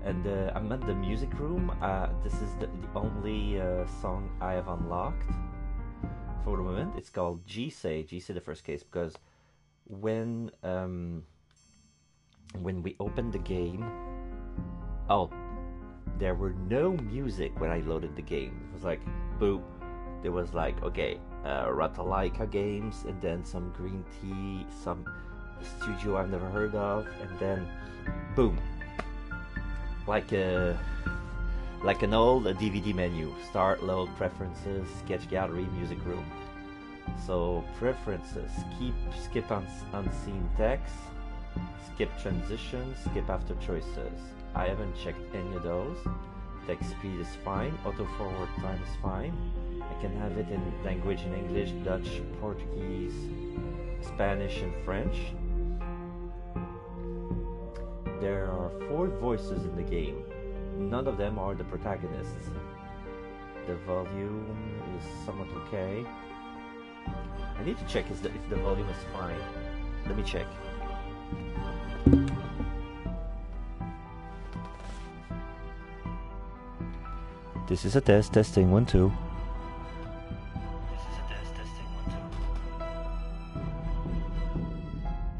And I'm at the music room. This is the only song I have unlocked for the moment. It's called JISEI, JISEI the first case, because when we opened the game, oh, there were no music when I loaded the game. It was like, boop. There was like, okay, Ratalaika games, and then some Green Tea, some studio I've never heard of, and then boom, like an old DVD menu. Start, load, preferences, sketch gallery, music room. So preferences, skip unseen text, skip transitions, skip after choices. I haven't checked any of those. Text speed is fine, auto forward time is fine. I can have it in language in English, Dutch, Portuguese, Spanish, and French. There are 4 voices in the game. None of them are the protagonists. The volume is somewhat okay. I need to check if the volume is fine. Let me check. This is a test, testing 1 2. This is a test, testing 1 2.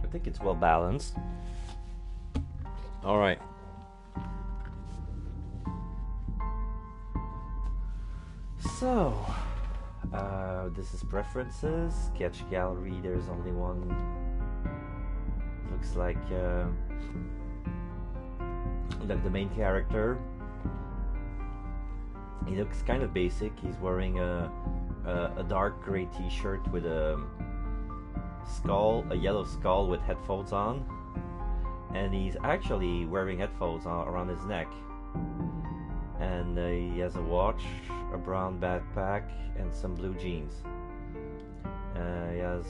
I think it's well balanced. All right. So, this is preferences, sketch gallery. There's only one. Looks like the main character. He looks kind of basic. He's wearing a dark gray T-shirt with a yellow skull with headphones on, and he's actually wearing headphones around his neck. And he has a watch, a brown backpack, and some blue jeans. He has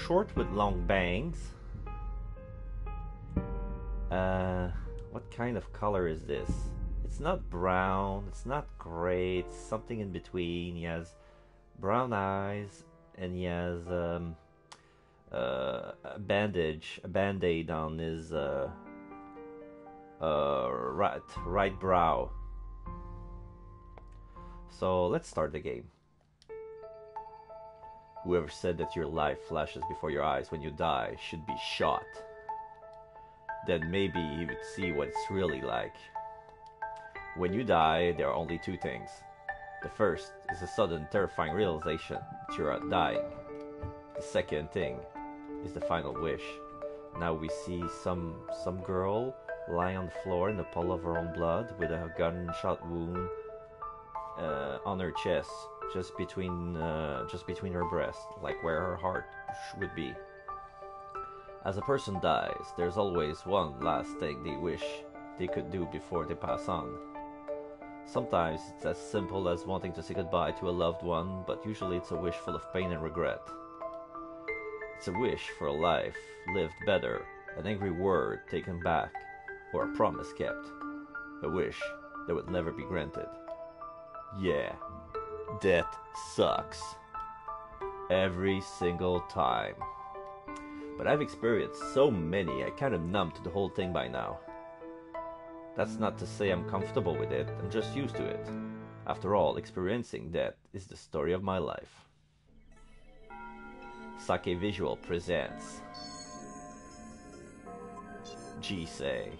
short with long bangs. What kind of color is this? It's not brown, it's not gray, it's something in between. He has brown eyes, and he has a band-aid on his right brow. So let's start the game. Whoever said that your life flashes before your eyes when you die should be shot. Then maybe you would see what it's really like. When you die, there are only 2 things. The first is a sudden, terrifying realization that you are dying. The second thing is the final wish. Now we see some girl lying on the floor in a puddle of her own blood with a gunshot wound on her chest, just between her breasts, like where her heart would be. As a person dies, there's always one last thing they wish they could do before they pass on. Sometimes it's as simple as wanting to say goodbye to a loved one, but usually it's a wish full of pain and regret. It's a wish for a life lived better, an angry word taken back, or a promise kept. A wish that would never be granted. Yeah, death sucks. Every single time. But I've experienced so many, I kind of numb to the whole thing by now. That's not to say I'm comfortable with it, I'm just used to it. After all, experiencing death is the story of my life. Sake Visual presents JISEI.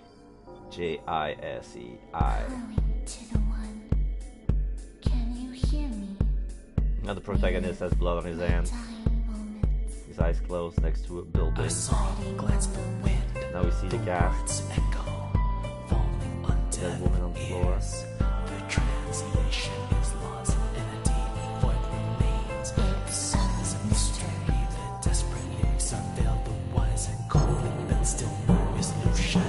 JISEI. Now the protagonist has blood on his hands. His eyes closed next to a building. Now we see the cast. That woman on the floor. The translation is lost and a daily void remains. The silence of mystery, the desperate lyrics unveil the wise and cold, but still no resolution.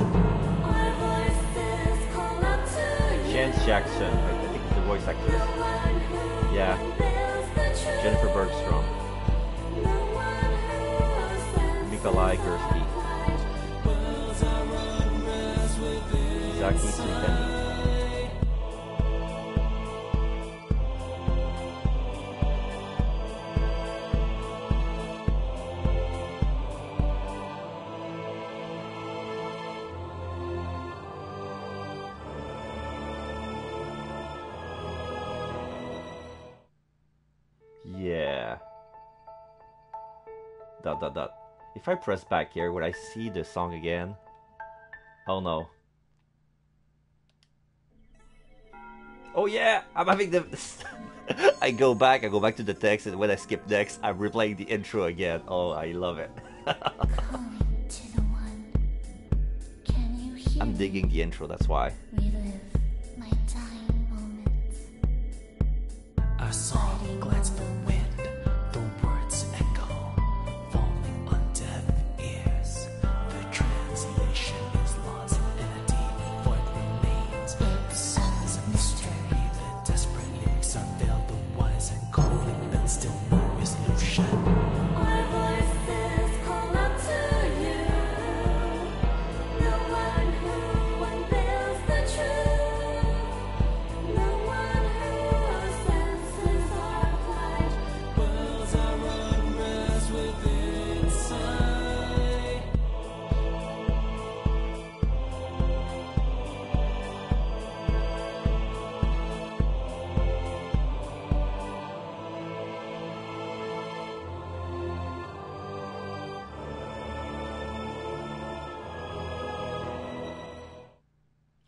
Chance Jackson, I think it's the voice actress. Yeah. Jennifer Bergstrom. Nikolai Gursky. Zaki Tsukeni. dot dot dot. If I press back here, would I see the song again? Oh no. Oh yeah, I'm having the... I go back to the text, and when I skip next, I'm replaying the intro again. Oh, I love it. I'm digging the intro, that's why. My dying moments. Our song glides the wind, the words echo, falling on deaf ears. The translation is lost, and a deep void remains. The songs of mystery, the desperate lyrics unveil the wise and calling, but still no resolution. Our voices call out to you, the one who unveils the truth, the one whose senses are blind. Worlds are unrest within sight.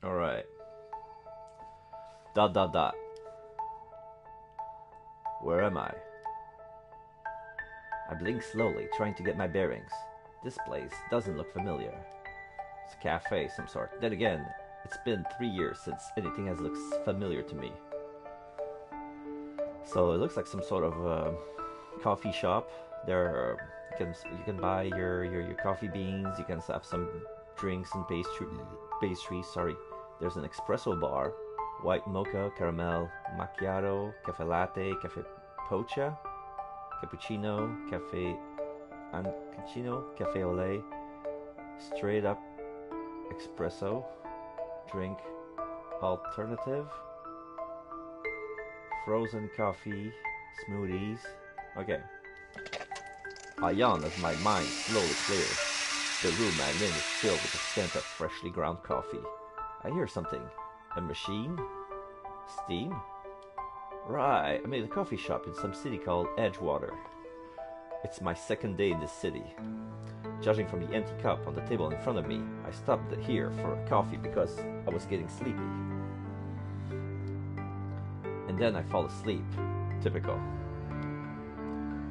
Alright. Dot dot dot. Where am I? I blink slowly, trying to get my bearings. This place doesn't look familiar. It's a cafe of some sort. Then again, it's been 3 years since anything has looked familiar to me. So it looks like some sort of coffee shop. There, you can buy your coffee beans. You can have some drinks and pastries. Sorry. There's an espresso bar, white mocha, caramel, macchiato, cafe latte, cafe pocha, cappuccino, cafe arancino, cafe au lait, straight up espresso, drink alternative, frozen coffee, smoothies. Okay. I yawn as my mind slowly clears. The room I'm in is filled with the scent of freshly ground coffee. I hear something. A machine? Steam? Right, I'm in a coffee shop in some city called Edgewater. It's my second day in this city. Judging from the empty cup on the table in front of me, I stopped here for a coffee because I was getting sleepy. And then I fall asleep. Typical.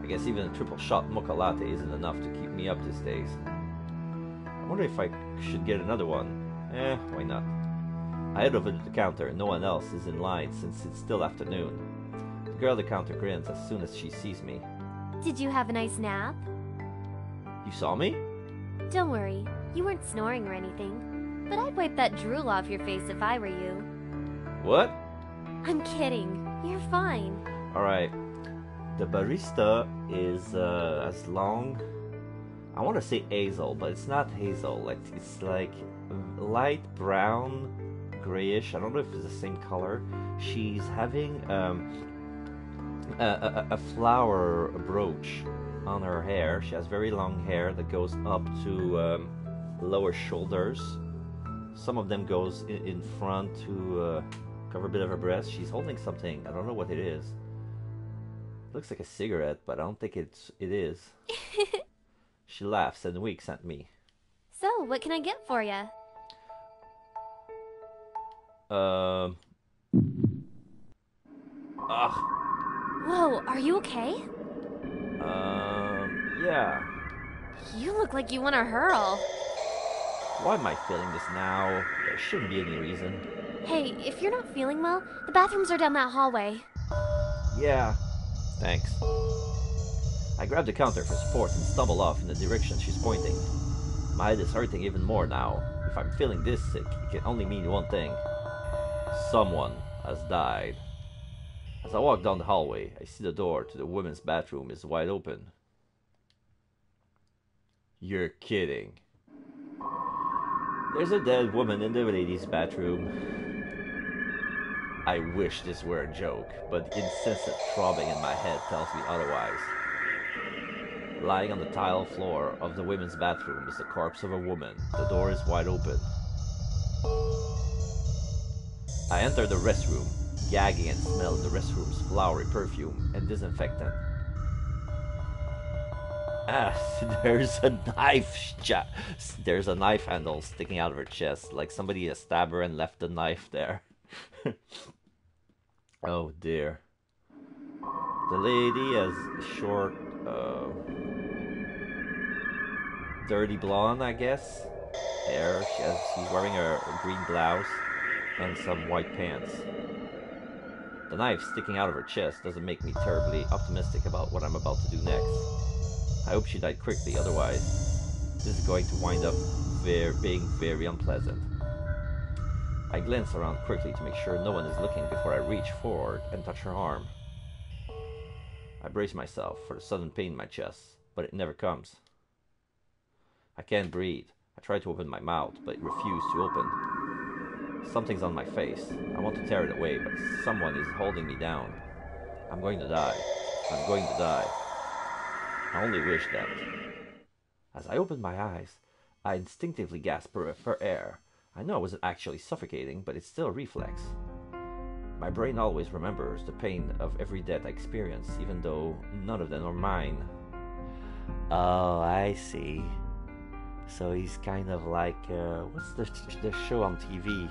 I guess even a triple shot mocha latte isn't enough to keep me up these days. I wonder if I should get another one. Why not? I head over to the counter and no one else is in line since it's still afternoon. The girl at the counter grins as soon as she sees me. Did you have a nice nap? You saw me? Don't worry, you weren't snoring or anything. But I'd wipe that drool off your face if I were you. What? I'm kidding. You're fine. Alright. The barista is as long... I want to say hazel, but it's not hazel. It's like light brown, grayish. I don't know if it's the same color. She's having a flower brooch on her hair. She has very long hair that goes up to lower shoulders. Some of them goes in front to cover a bit of her breast. She's holding something. I don't know what it is. It looks like a cigarette, but I don't think it is. She laughs and winks at me. So, what can I get for you? Ugh. Whoa, are you okay? Yeah. You look like you want to hurl. Why am I feeling this now? There shouldn't be any reason. Hey, if you're not feeling well, the bathrooms are down that hallway. Yeah. Thanks. I grab the counter for support and stumble off in the direction she's pointing. My head is hurting even more now. If I'm feeling this sick, it can only mean one thing. Someone has died. As I walk down the hallway, I see the door to the women's bathroom is wide open. You're kidding. There's a dead woman in the ladies' bathroom. I wish this were a joke, but the incessant throbbing in my head tells me otherwise. Lying on the tile floor of the women's bathroom is the corpse of a woman. The door is wide open. I enter the restroom, gagging and smelling the restroom's flowery perfume and disinfectant. Ah, there's a there's a knife handle sticking out of her chest, like somebody stabbed her and left the knife there. Oh dear. The lady has short, dirty blonde, I guess, hair. She's wearing a green blouse and some white pants. The knife sticking out of her chest doesn't make me terribly optimistic about what I'm about to do next. I hope she died quickly, otherwise this is going to wind up being very unpleasant. I glance around quickly to make sure no one is looking before I reach forward and touch her arm. I brace myself for the sudden pain in my chest, but it never comes. I can't breathe. I try to open my mouth, but it refuses to open. Something's on my face. I want to tear it away, but someone is holding me down. I'm going to die. I'm going to die. I only wish that. As I open my eyes, I instinctively gasp for air. I know I wasn't actually suffocating, but it's still a reflex. My brain always remembers the pain of every death I experience, even though none of them are mine. Oh, I see. So he's kind of like, what's the show on TV?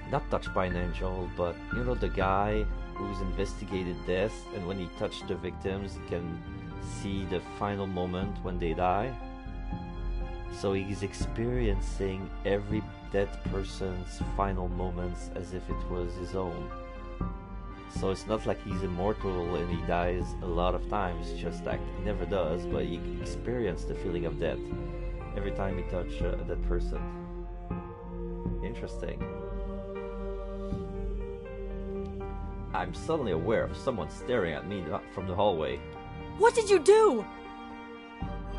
Not Touched by an Angel, but you know the guy who's investigated death, and when he touched the victims, he can see the final moment when they die. So he's experiencing every dead person's final moments as if it was his own. So it's not like he's immortal and he dies a lot of times, just like he never does, but he experienced the feeling of death every time he touched that person. Interesting. I'm suddenly aware of someone staring at me from the hallway. What did you do?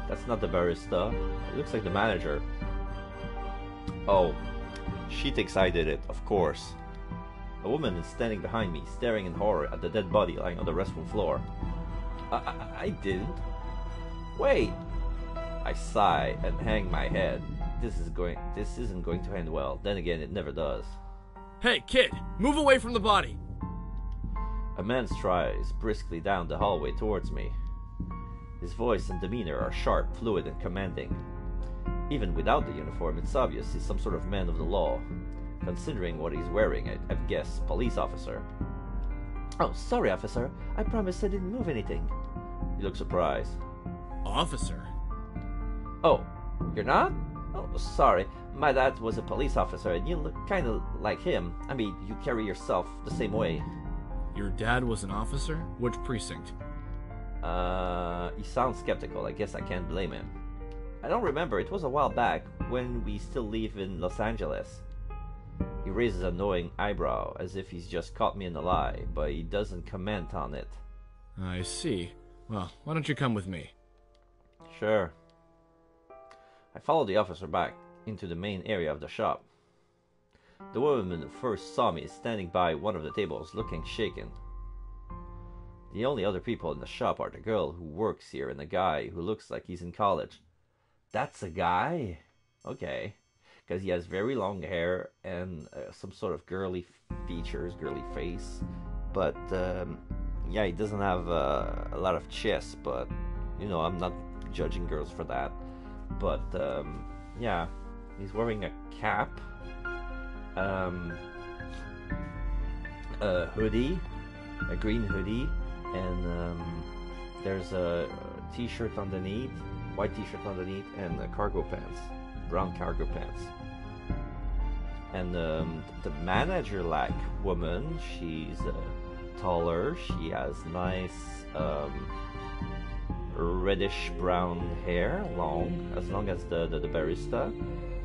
That's not the barista. It looks like the manager. Oh, she thinks I did it, of course. A woman is standing behind me, staring in horror at the dead body lying on the restroom floor. I didn't. Wait. I sigh and hang my head. This isn't going to end well. Then again, it never does. Hey, kid, move away from the body. A man strides briskly down the hallway towards me. His voice and demeanor are sharp, fluid, and commanding. Even without the uniform, it's obvious he's some sort of man of the law. Considering what he's wearing, I'd guess police officer. Oh, sorry, officer. I promised I didn't move anything. He looks surprised. Officer? Oh, you're not? Oh, sorry. My dad was a police officer, and you look kind of like him. I mean, you carry yourself the same way. Your dad was an officer? Which precinct? He sounds skeptical. I guess I can't blame him. I don't remember. It was a while back, when we still live in Los Angeles. He raises an annoying eyebrow, as if he's just caught me in a lie, but he doesn't comment on it. I see. Well, why don't you come with me? Sure. I follow the officer back into the main area of the shop. The woman who first saw me is standing by one of the tables, looking shaken. The only other people in the shop are the girl who works here and a guy who looks like he's in college. That's a guy? Okay. Because he has very long hair and some sort of girly features, girly face. But, yeah, he doesn't have a lot of chest, but, you know, I'm not judging girls for that. But, yeah, he's wearing a cap, a hoodie, a green hoodie, and there's a t-shirt underneath, white t-shirt underneath, and cargo pants, brown cargo pants. And the manager-like woman, she's taller, she has nice reddish brown hair, as long as the barista,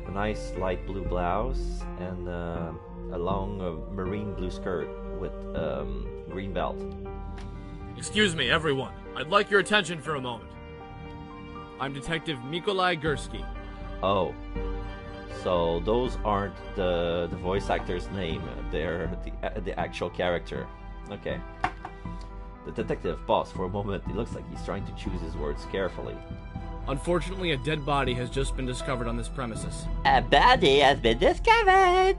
a nice light blue blouse, and a long marine blue skirt with green belt. Excuse me, everyone. I'd like your attention for a moment. I'm Detective Mikolai Gursky. Oh, so those aren't the voice actor's name, they're the actual character. Okay. The detective paused for a moment. It looks like he's trying to choose his words carefully. Unfortunately, a dead body has just been discovered on this premises. A body has been discovered!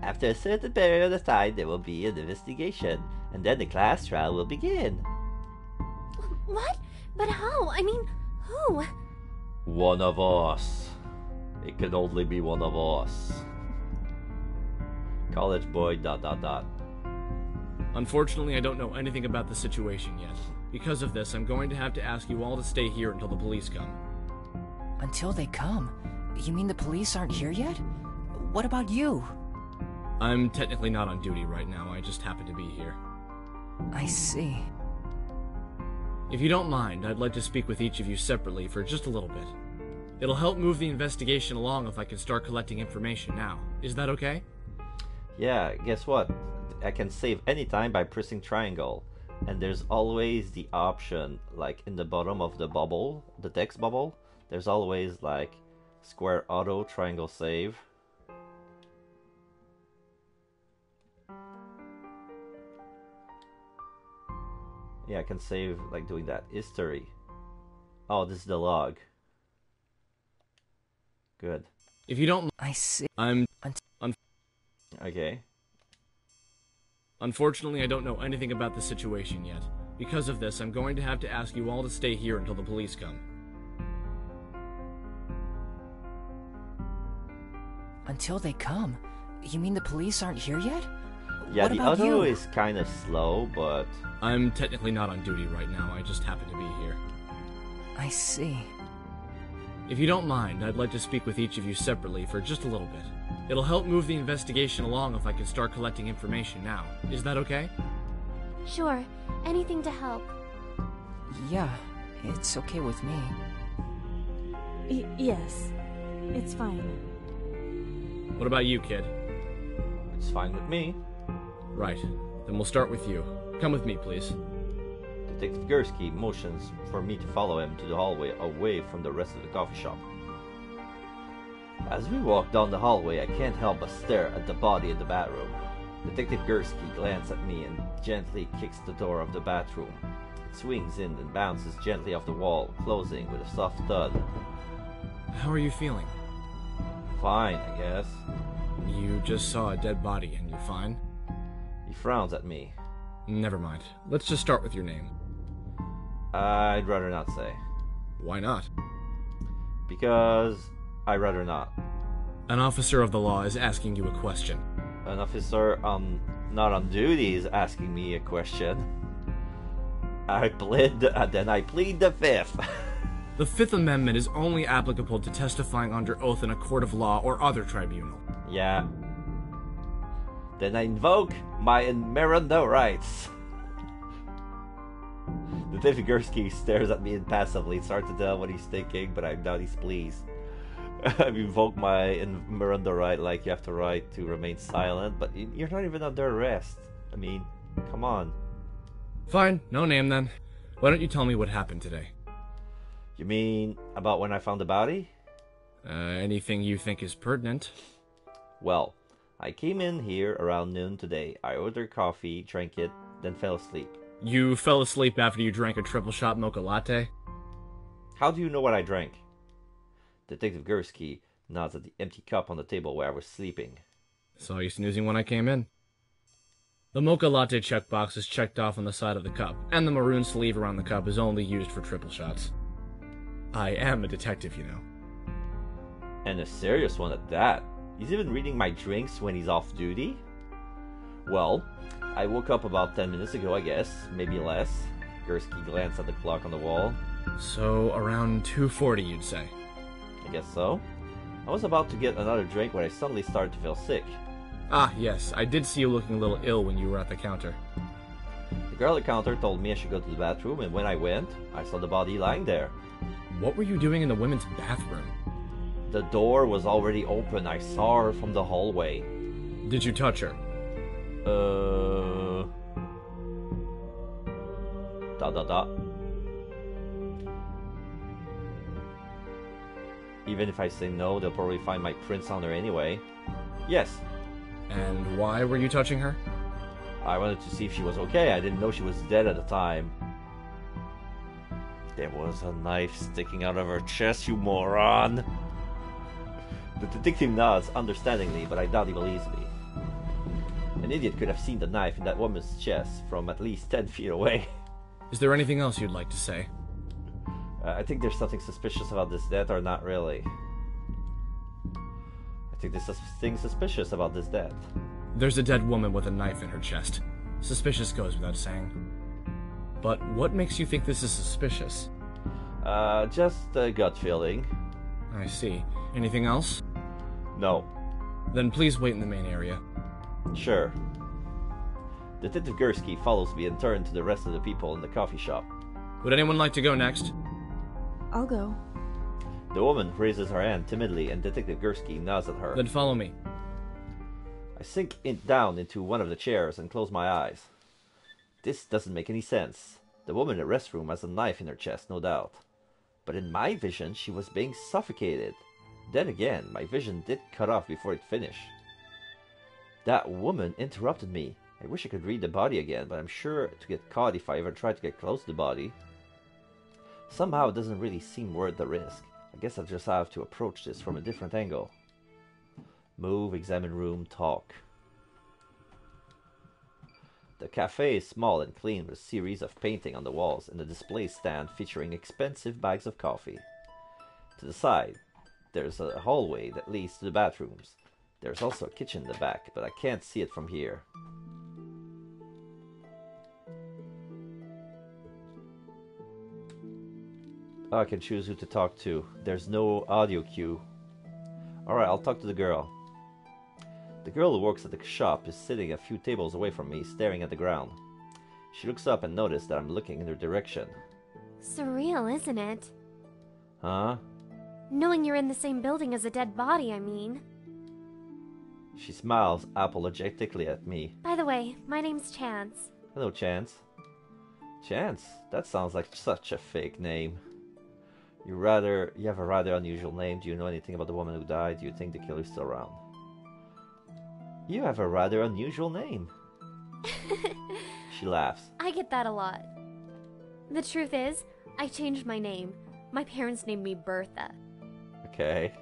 After a certain period of time, there will be an investigation, and then the class trial will begin. What? But how? I mean, who? One of us. It can only be one of us. College boy, ... Unfortunately, I don't know anything about the situation yet. Because of this, I'm going to have to ask you all to stay here until the police come. Until they come? You mean the police aren't here yet? What about you? I'm technically not on duty right now, I just happen to be here. I see. If you don't mind, I'd like to speak with each of you separately for just a little bit. It'll help move the investigation along if I can start collecting information now. Is that okay? Yeah, guess what? I can save anytime by pressing triangle. And there's always the option, like in the bottom of the bubble, the text bubble, there's always like square auto triangle save. Yeah, I can save like doing that. History. Oh, this is the log. Good. If you don't, I see. Okay. Unfortunately, I don't know anything about the situation yet. Because of this, I'm going to have to ask you all to stay here until the police come. Until they come? You mean the police aren't here yet? Yeah, What the about auto you? is kind of slow, but I'm technically not on duty right now, I just happen to be here. I see. If you don't mind, I'd like to speak with each of you separately for just a little bit. It'll help move the investigation along if I can start collecting information now. Is that okay? Sure, anything to help. Yeah, it's okay with me. Yes, it's fine. What about you, kid? it's fine with me. Right. Then we'll start with you. Come with me, please. Detective Gursky motions for me to follow him to the hallway away from the rest of the coffee shop. As we walk down the hallway, I can't help but stare at the body in the bathroom. Detective Gursky glances at me and gently kicks the door of the bathroom. It swings in and bounces gently off the wall, closing with a soft thud. How are you feeling? Fine, I guess. You just saw a dead body and you're fine? He frowns at me. Never mind. Let's just start with your name. I'd rather not say. Why not? Because I'd rather not. An officer of the law is asking you a question. An officer not on duty is asking me a question. I plead the fifth. The Fifth Amendment is only applicable to testifying under oath in a court of law or other tribunal. Yeah. Then I invoke my Miranda rights. Detective Gursky stares at me impassively. It's hard to tell what he's thinking, but I doubt he's pleased. I've invoked my Miranda right, like you have the right to remain silent, but you're not even under arrest. I mean, come on. Fine, no name then. Why don't you tell me what happened today? You mean about when I found the body? Anything you think is pertinent. Well, I came in here around noon today. I ordered coffee, drank it, then fell asleep. You fell asleep after you drank a triple shot mocha latte? How do you know what I drank? Detective Gursky nods at the empty cup on the table where I was sleeping. Saw you snoozing when I came in. The mocha latte checkbox is checked off on the side of the cup, and the maroon sleeve around the cup is only used for triple shots. I am a detective, you know. And a serious one at that. He's even reading my drinks when he's off duty? Well, I woke up about 10 minutes ago, I guess. Maybe less. Gursky glanced at the clock on the wall. So, around 2:40, you'd say. I guess so. I was about to get another drink when I suddenly started to feel sick. Ah, yes, I did see you looking a little ill when you were at the counter. The girl at the counter told me I should go to the bathroom, and when I went, I saw the body lying there. What were you doing in the women's bathroom? The door was already open. I saw her from the hallway. Did you touch her? Even if I say no, they'll probably find my prints on her anyway. Yes, And why were you touching her? I wanted to see if she was okay. I didn't know she was dead at the time. There was a knife sticking out of her chest, you moron. The detective nods understandingly, but I doubt he believes me. An idiot could have seen the knife in that woman's chest from at least 10 feet away. Is there anything else you'd like to say? I think there's something suspicious about this death, or not really. I think there's something suspicious about this death. There's a dead woman with a knife in her chest. Suspicious goes without saying. But what makes you think this is suspicious? Just a gut feeling. I see. Anything else? No. Then please wait in the main area. Sure. Detective Gursky follows me and turns to the rest of the people in the coffee shop. Would anyone like to go next? I'll go. The woman raises her hand timidly and Detective Gursky nods at her. Then follow me. I sink down into one of the chairs and close my eyes. This doesn't make any sense. The woman in the restroom has a knife in her chest, no doubt. But in my vision, she was being suffocated. Then again, my vision did cut off before it finished. That woman interrupted me. I wish I could read the body again, but I'm sure to get caught if I ever try to get close to the body. Somehow it doesn't really seem worth the risk. I guess I'll just have to approach this from a different angle. Move, examine room, talk. The cafe is small and clean with a series of painting on the walls and a display stand featuring expensive bags of coffee. To the side, there's a hallway that leads to the bathrooms. There's also a kitchen in the back, but I can't see it from here. Oh, I can choose who to talk to. There's no audio cue. Alright, I'll talk to the girl. The girl who works at the shop is sitting a few tables away from me, staring at the ground. She looks up and notices that I'm looking in her direction. Surreal, isn't it? Huh? Knowing you're in the same building as a dead body, I mean. She smiles apologetically at me. By the way, my name's Chance. Hello, Chance. Chance? That sounds like such a fake name. You have a rather unusual name. Do you know anything about the woman who died? Do you think the killer's still around? You have a rather unusual name. She laughs. I get that a lot. The truth is, I changed my name. My parents named me Bertha. Okay.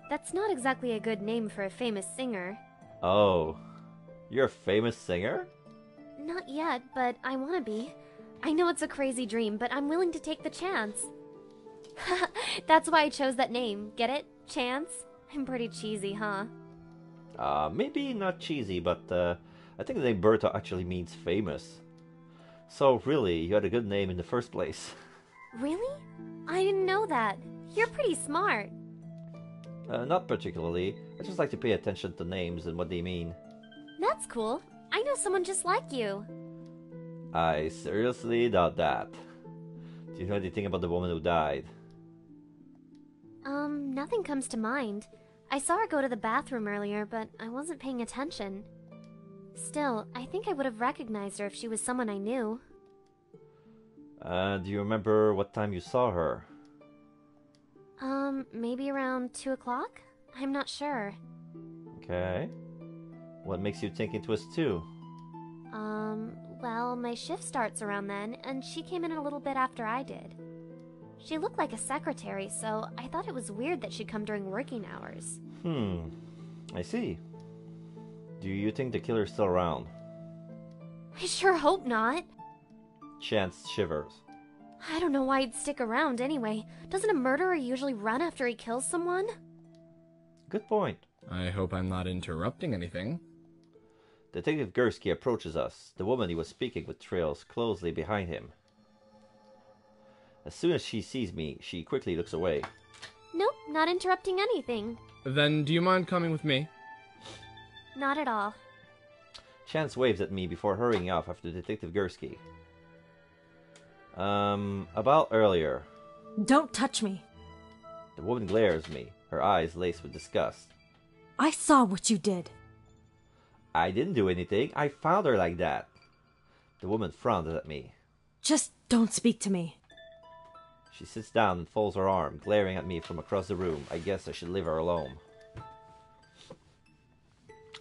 That's not exactly a good name for a famous singer. Oh. You're a famous singer? Not yet, but I want to be. I know it's a crazy dream, but I'm willing to take the chance. That's why I chose that name. Get it? Chance? I'm pretty cheesy, huh? Maybe not cheesy, but I think the name Bertha actually means famous. So really, you had a good name in the first place. Really? I didn't know that. You're pretty smart. Not particularly. I just like to pay attention to names and what they mean. That's cool. I know someone just like you. I seriously doubt that. Do you know anything about the woman who died? Nothing comes to mind. I saw her go to the bathroom earlier, but I wasn't paying attention. Still, I think I would have recognized her if she was someone I knew. Do you remember what time you saw her? Maybe around 2 o'clock? I'm not sure. Okay. What makes you think it was 2? Well, my shift starts around then, and she came in a little bit after I did. She looked like a secretary, so I thought it was weird that she'd come during working hours. I see. Do you think the killer's still around? I sure hope not. Chance shivers. I don't know why he'd stick around anyway. Doesn't a murderer usually run after he kills someone? Good point. I hope I'm not interrupting anything. Detective Gursky approaches us. The woman he was speaking with trails closely behind him. As soon as she sees me, she quickly looks away. Nope, not interrupting anything. Then do you mind coming with me? Not at all. Chance waves at me before hurrying off after Detective Gursky. About earlier. Don't touch me. The woman glares at me, her eyes laced with disgust. I saw what you did. I didn't do anything. I found her like that. The woman frowned at me. Just don't speak to me. She sits down and folds her arm, glaring at me from across the room. I guess I should leave her alone.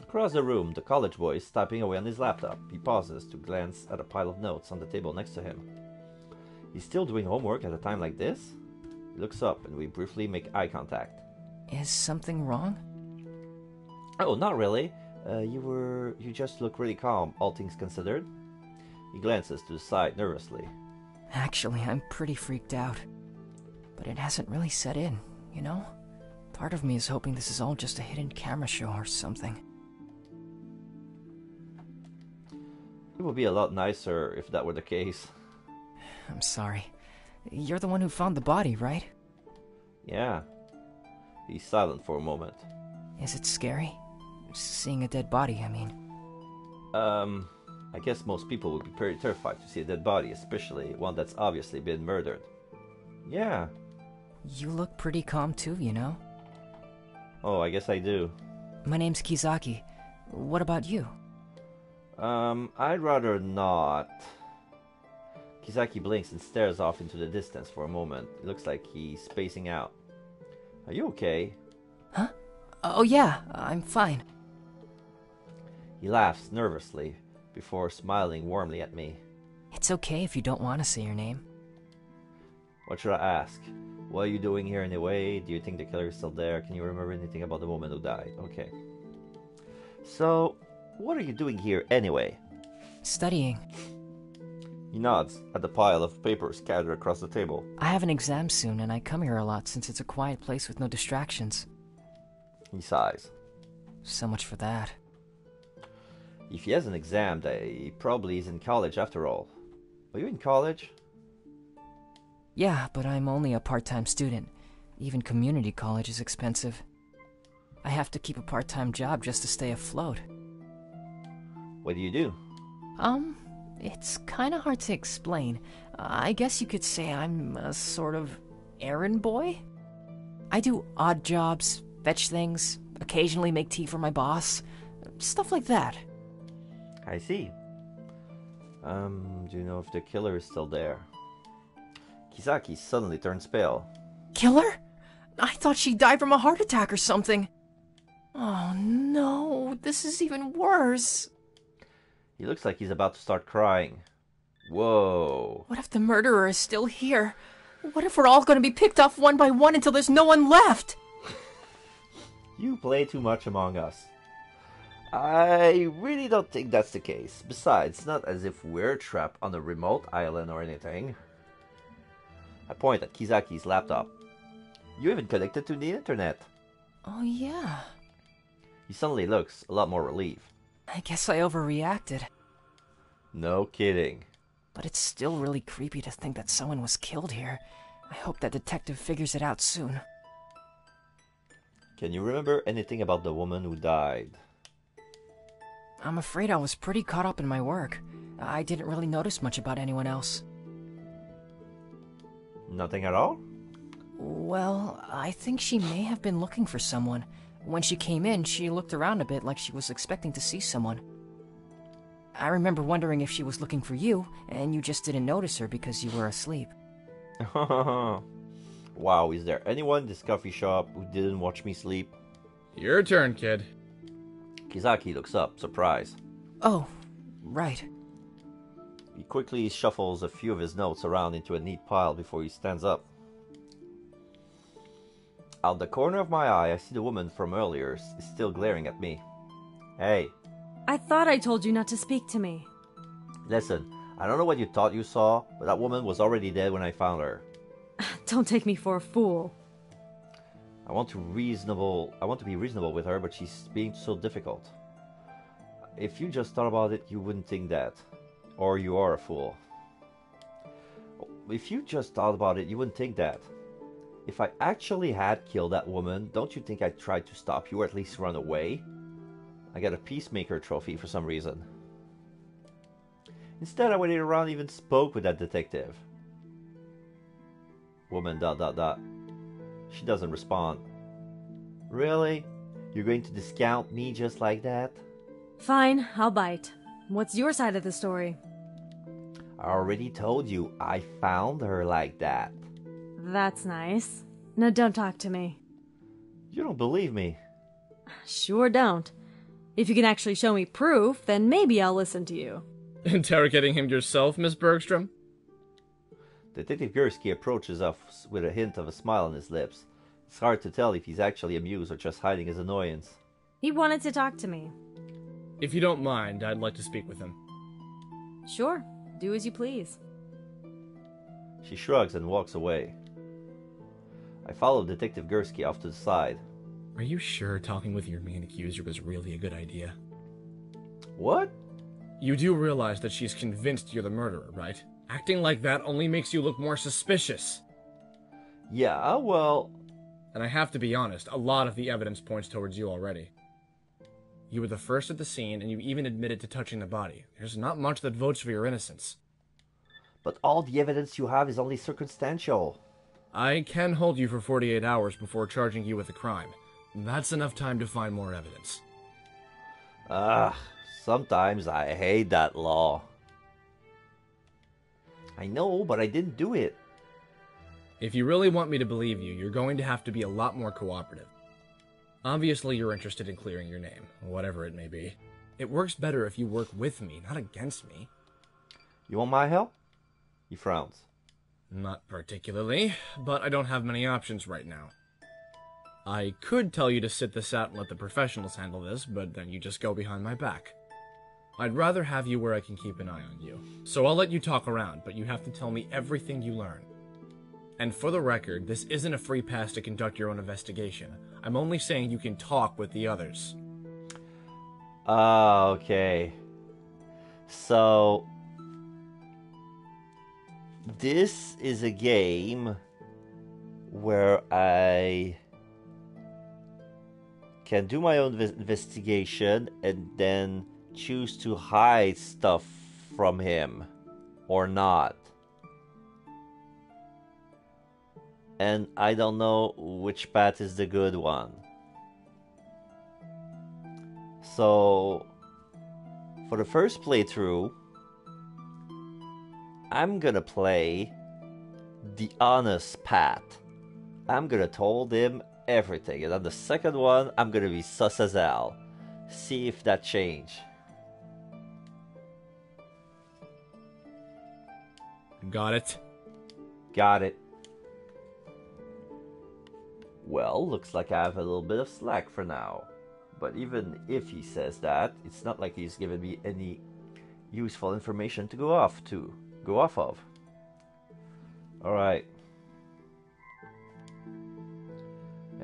Across the room, the college boy is typing away on his laptop. He pauses to glance at a pile of notes on the table next to him. He's still doing homework at a time like this? He looks up and we briefly make eye contact. Is something wrong? Oh, not really. You just look really calm, all things considered. He glances to the side nervously. Actually, I'm pretty freaked out. but it hasn't really set in, you know? Part of me is hoping this is all just a hidden camera show or something. It would be a lot nicer if that were the case. I'm sorry. You're the one who found the body, right? Yeah. He's silent for a moment. Is it scary? Seeing a dead body, I mean. I guess most people would be pretty terrified to see a dead body, especially one that's obviously been murdered. Yeah. You look pretty calm too, you know? Oh, I guess I do. My name's Kizaki. What about you? I'd rather not. Kizaki blinks and stares off into the distance for a moment. It looks like he's spacing out. Are you okay? Huh? Oh yeah, I'm fine. He laughs nervously before smiling warmly at me. It's okay if you don't want to say your name. What should I ask? What are you doing here anyway? Do you think the killer is still there? Can you remember anything about the woman who died? Okay. So, what are you doing here anyway? Studying. He nods at the pile of papers scattered across the table. I have an exam soon and I come here a lot since it's a quiet place with no distractions. He sighs. So much for that. If he has an exam, he probably is in college after all. Are you in college? Yeah, but I'm only a part-time student. Even community college is expensive. I have to keep a part-time job just to stay afloat. What do you do? It's kinda hard to explain. I guess you could say I'm a sort of errand boy? I do odd jobs, fetch things, occasionally make tea for my boss. Stuff like that. I see. Do you know if the killer is still there? Kizaki suddenly turns pale. Killer? I thought she died from a heart attack or something. Oh no, this is even worse. He looks like he's about to start crying. Whoa. What if the murderer is still here? What if we're all going to be picked off one by one until there's no one left? You play too much Among Us. I really don't think that's the case. Besides, it's not as if we're trapped on a remote island or anything. I point at Kizaki's laptop. You even connected to the internet. Oh yeah. He suddenly looks a lot more relieved. I guess I overreacted. No kidding. But it's still really creepy to think that someone was killed here. I hope that detective figures it out soon. Can you remember anything about the woman who died? I'm afraid I was pretty caught up in my work. I didn't really notice much about anyone else. Nothing at all? Well, I think she may have been looking for someone. When she came in, she looked around a bit like she was expecting to see someone. I remember wondering if she was looking for you, and you just didn't notice her because you were asleep. Wow, is there anyone in this coffee shop who didn't watch me sleep? Your turn, kid. Kizaki looks up, surprised. Oh, right. He quickly shuffles a few of his notes around into a neat pile before he stands up. Out the corner of my eye, I see the woman from earlier is still glaring at me. Hey. I thought I told you not to speak to me. Listen, I don't know what you thought you saw, but that woman was already dead when I found her. Don't take me for a fool. I want to be reasonable with her, but she's being so difficult. If you just thought about it, you wouldn't think that. Or you are a fool. If you just thought about it, you wouldn't think that. If I actually had killed that woman, don't you think I'd try to stop you or at least run away? I got a peacemaker trophy for some reason. Instead, I waited around and even spoke with that detective. Woman ... She doesn't respond. Really? You're going to discount me just like that? Fine, I'll bite. What's your side of the story? I already told you I found her like that. That's nice. Now don't talk to me. You don't believe me. Sure don't. If you can actually show me proof, then maybe I'll listen to you. Interrogating him yourself, Miss Bergstrom? Detective Gursky approaches us with a hint of a smile on his lips. It's hard to tell if he's actually amused or just hiding his annoyance. He wanted to talk to me. If you don't mind, I'd like to speak with him. Sure, do as you please. She shrugs and walks away. I followed Detective Gursky off to the side. Are you sure talking with your main accuser was really a good idea? What? You do realize that she's convinced you're the murderer, right? Acting like that only makes you look more suspicious. Yeah, well... And I have to be honest, a lot of the evidence points towards you already. You were the first at the scene, and you even admitted to touching the body. There's not much that votes for your innocence. But all the evidence you have is only circumstantial. I can hold you for 48 hours before charging you with a crime. That's enough time to find more evidence. Sometimes I hate that law. I know, but I didn't do it. If you really want me to believe you, you're going to have to be a lot more cooperative. Obviously, you're interested in clearing your name, whatever it may be. It works better if you work with me, not against me. You want my help? He frowns. Not particularly, but I don't have many options right now. I could tell you to sit this out and let the professionals handle this, but then you just go behind my back. I'd rather have you where I can keep an eye on you. So I'll let you talk around, but you have to tell me everything you learn. And for the record, this isn't a free pass to conduct your own investigation. I'm only saying you can talk with the others. Okay. So... this is a game where I can do my own investigation and then choose to hide stuff from him or not. And I don't know which path is the good one. So, for the first playthrough, I'm gonna play the honest path. I'm gonna told him everything. And on the second one, I'm gonna be sus as hell. See if that change. Got it? Got it. Well, looks like I have a little bit of slack for now. But even if he says that, it's not like he's given me any useful information to go off of. Alright.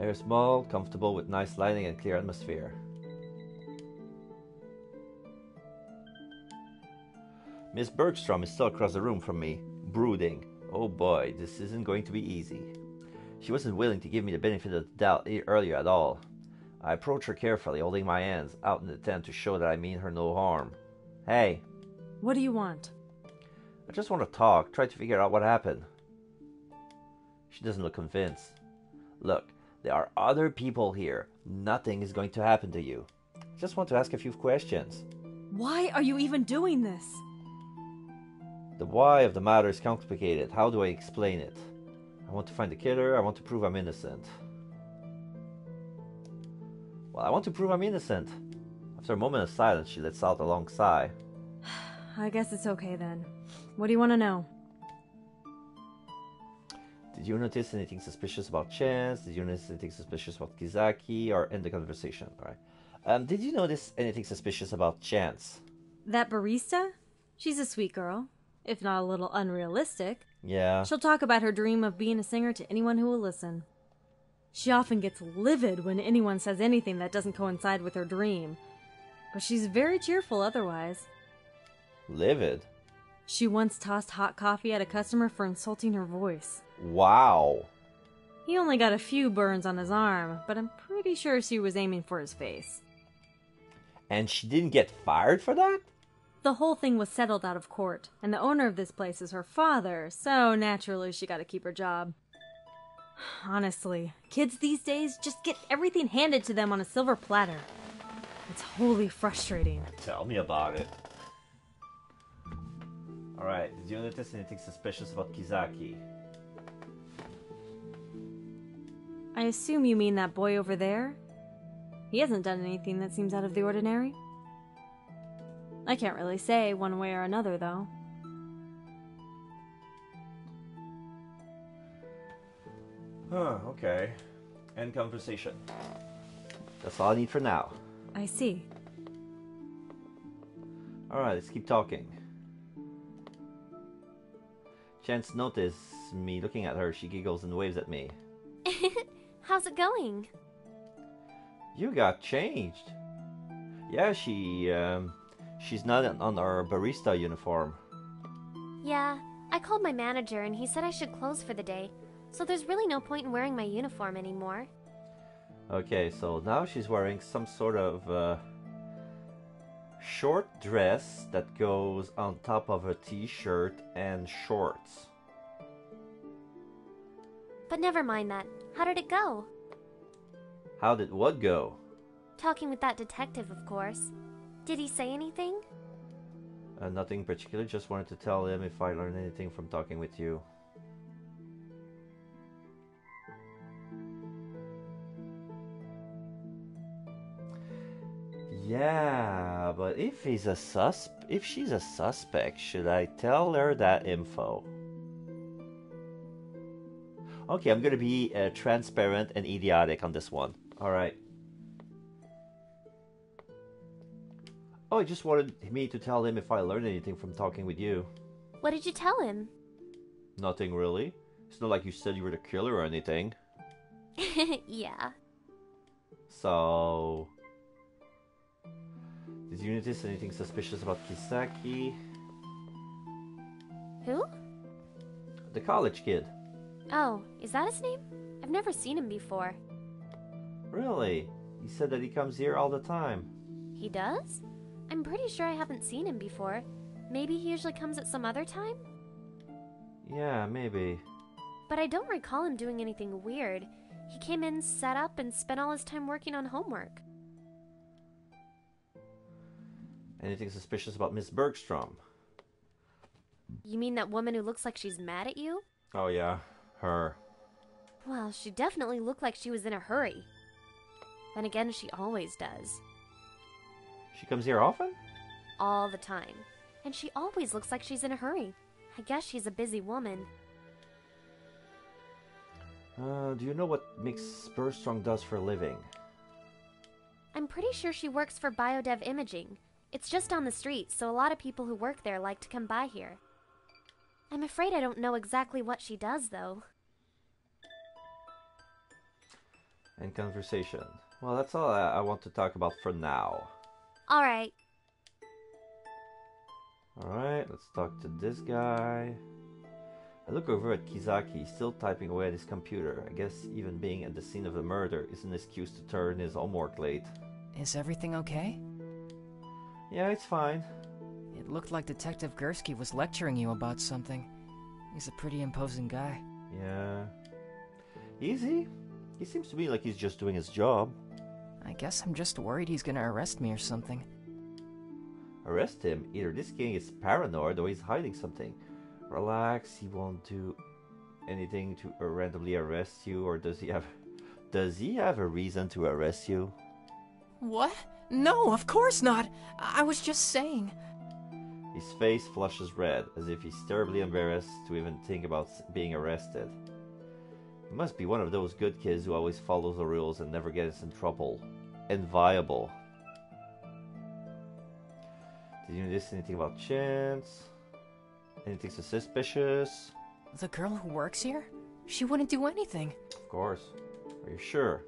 Air is small, comfortable with nice lighting and clear atmosphere. Miss Bergstrom is still across the room from me, brooding. Oh boy, this isn't going to be easy. She wasn't willing to give me the benefit of the doubt earlier at all. I approached her carefully, holding my hands out in an attempt to show that I mean her no harm. Hey. What do you want? I just want to talk, try to figure out what happened. She doesn't look convinced. Look, there are other people here. Nothing is going to happen to you. I just want to ask a few questions. Why are you even doing this? The why of the matter is complicated. How do I explain it? I want to find the killer. I want to prove I'm innocent. Well, I want to prove I'm innocent. After a moment of silence, she lets out a long sigh. I guess it's okay then. What do you want to know? Did you notice anything suspicious about Chance? Did you notice anything suspicious about Kizaki? Or end the conversation, alright? Did you notice anything suspicious about Chance? That barista? She's a sweet girl, if not a little unrealistic. Yeah. She'll talk about her dream of being a singer to anyone who will listen. She often gets livid when anyone says anything that doesn't coincide with her dream. But she's very cheerful otherwise. Livid? She once tossed hot coffee at a customer for insulting her voice. Wow. He only got a few burns on his arm, but I'm pretty sure she was aiming for his face. And she didn't get fired for that? The whole thing was settled out of court, and the owner of this place is her father, so naturally she got to keep her job. Honestly, kids these days just get everything handed to them on a silver platter. It's wholly frustrating. Tell me about it. Alright, did you notice anything suspicious about Kizaki? I assume you mean that boy over there? He hasn't done anything that seems out of the ordinary. I can't really say one way or another, though. Huh, okay. End conversation. That's all I need for now. I see. Alright, let's keep talking. Chance noticed me looking at her. She giggles and waves at me. How's it going? You got changed. Yeah, she's not on our barista uniform. Yeah, I called my manager and he said I should close for the day, so there's really no point in wearing my uniform anymore. Okay, so now she's wearing some sort of short dress that goes on top of a t-shirt and shorts. But never mind that. How did it go? How did what go? Talking with that detective, of course. Did he say anything? Nothing particular, just wanted to tell him if I learned anything from talking with you. Yeah, but if she's a suspect, should I tell her that info? Okay, I'm gonna be transparent and idiotic on this one. Alright. Oh, he just wanted me to tell him if I learned anything from talking with you. What did you tell him? Nothing really. It's not like you said you were the killer or anything. Yeah. So... Did you notice anything suspicious about Kisaki? Who? The college kid. Oh, is that his name? I've never seen him before. Really? He said that he comes here all the time. He does? I'm pretty sure I haven't seen him before. Maybe he usually comes at some other time? Yeah, maybe. But I don't recall him doing anything weird. He came in, set up, and spent all his time working on homework. Anything suspicious about Miss Bergstrom? You mean that woman who looks like she's mad at you? Oh yeah, her. Well, she definitely looked like she was in a hurry. Then again, she always does. She comes here often? All the time. And she always looks like she's in a hurry. I guess she's a busy woman. Do you know what Miss Bergstrom does for a living? I'm pretty sure she works for Biodev Imaging. It's just on the street, so a lot of people who work there like to come by here. I'm afraid I don't know exactly what she does, though. And conversation. Well, that's all I want to talk about for now. Alright. Alright, let's talk to this guy. I look over at Kizaki, still typing away at his computer. I guess even being at the scene of the murder is an excuse to turn his homework late. Is everything okay? Yeah, it's fine. It looked like Detective Gursky was lecturing you about something. He's a pretty imposing guy. Yeah. Is he? He seems to me like he's just doing his job. I guess I'm just worried he's gonna arrest me or something. Arrest him? Either this king is paranoid or he's hiding something. Relax, he won't do anything to randomly arrest you, or does he have a reason to arrest you? What? No, of course not! I was just saying. His face flushes red, as if he's terribly embarrassed to even think about being arrested. He must be one of those good kids who always follows the rules and never gets in trouble. Inviolable. Did you notice anything about Chance? Anything so suspicious? The girl who works here? She wouldn't do anything. Of course. Are you sure?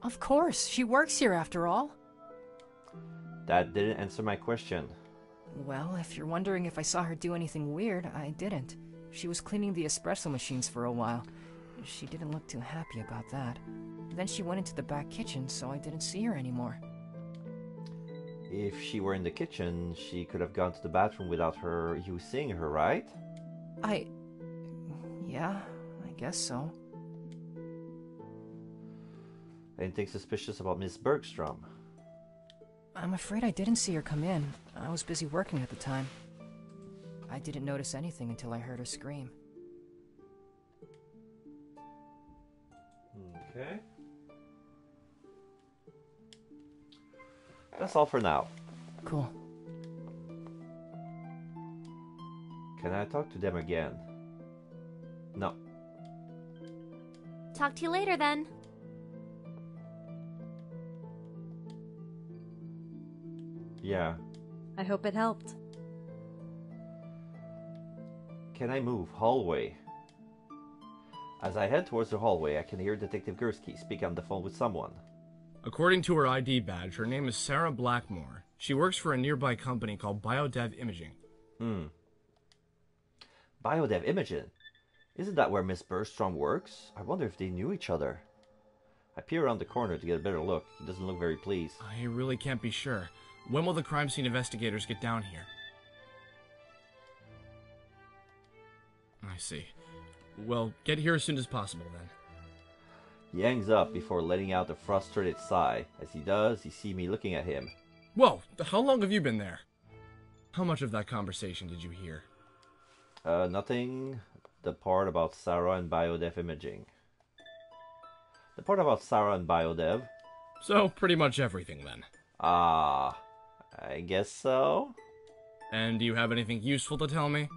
Of course, she works here after all. That didn't answer my question. Well, if you're wondering if I saw her do anything weird, I didn't. She was cleaning the espresso machines for a while. She didn't look too happy about that. Then she went into the back kitchen, so I didn't see her anymore. If she were in the kitchen, she could have gone to the bathroom without you seeing her, right? Yeah, I guess so. Anything suspicious about Miss Bergstrom? I'm afraid I didn't see her come in. I was busy working at the time. I didn't notice anything until I heard her scream. Okay. That's all for now. Cool. Can I talk to them again? No. Talk to you later, then. Yeah. I hope it helped. Can I move? Hallway. As I head towards the hallway, I can hear Detective Gursky speak on the phone with someone. According to her ID badge, her name is Sarah Blackmore. She works for a nearby company called Biodev Imaging. Biodev Imaging? Isn't that where Miss Bergstrom works? I wonder if they knew each other. I peer around the corner to get a better look. He doesn't look very pleased. I really can't be sure. When will the crime scene investigators get down here? I see. Well, get here as soon as possible, then. He hangs up before letting out a frustrated sigh. As he does, he sees me looking at him. Whoa! How long have you been there? How much of that conversation did you hear? Nothing. The part about Sarah and Biodev Imaging. The part about Sarah and Biodev? So, pretty much everything, then. Ah, I guess so. And do you have anything useful to tell me?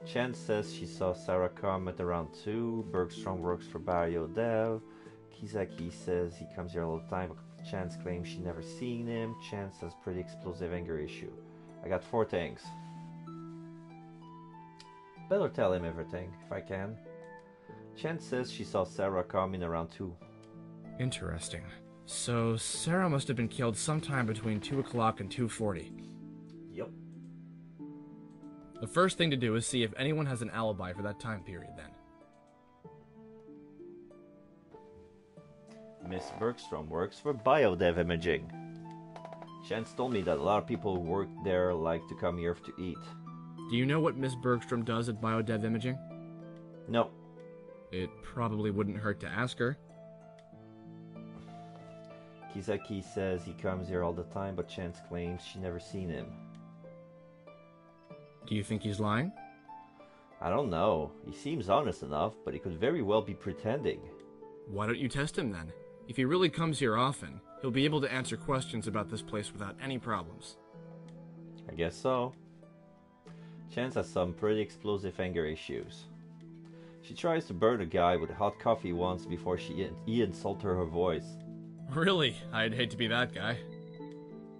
Chen says she saw Sarah come at around 2. Bergstrom works for Biodev. Kizaki says he comes here all the time, but Chance claims she never seen him. Chance has pretty explosive anger issue. I got 4 things. Better tell him everything, if I can. Chen says she saw Sarah come in around 2. Interesting. So, Sarah must have been killed sometime between 2 o'clock and 2:40. Yep. The first thing to do is see if anyone has an alibi for that time period, then. Miss Bergstrom works for Biodev Imaging. Chance told me that a lot of people who work there like to come here to eat. Do you know what Miss Bergstrom does at Biodev Imaging? No. It probably wouldn't hurt to ask her. Kizaki says he comes here all the time, but Chance claims she never seen him. Do you think he's lying? I don't know. He seems honest enough, but he could very well be pretending. Why don't you test him, then? If he really comes here often, he'll be able to answer questions about this place without any problems. I guess so. Chance has some pretty explosive anger issues. She tries to burn a guy with hot coffee once before he insulted her voice. Really? I'd hate to be that guy.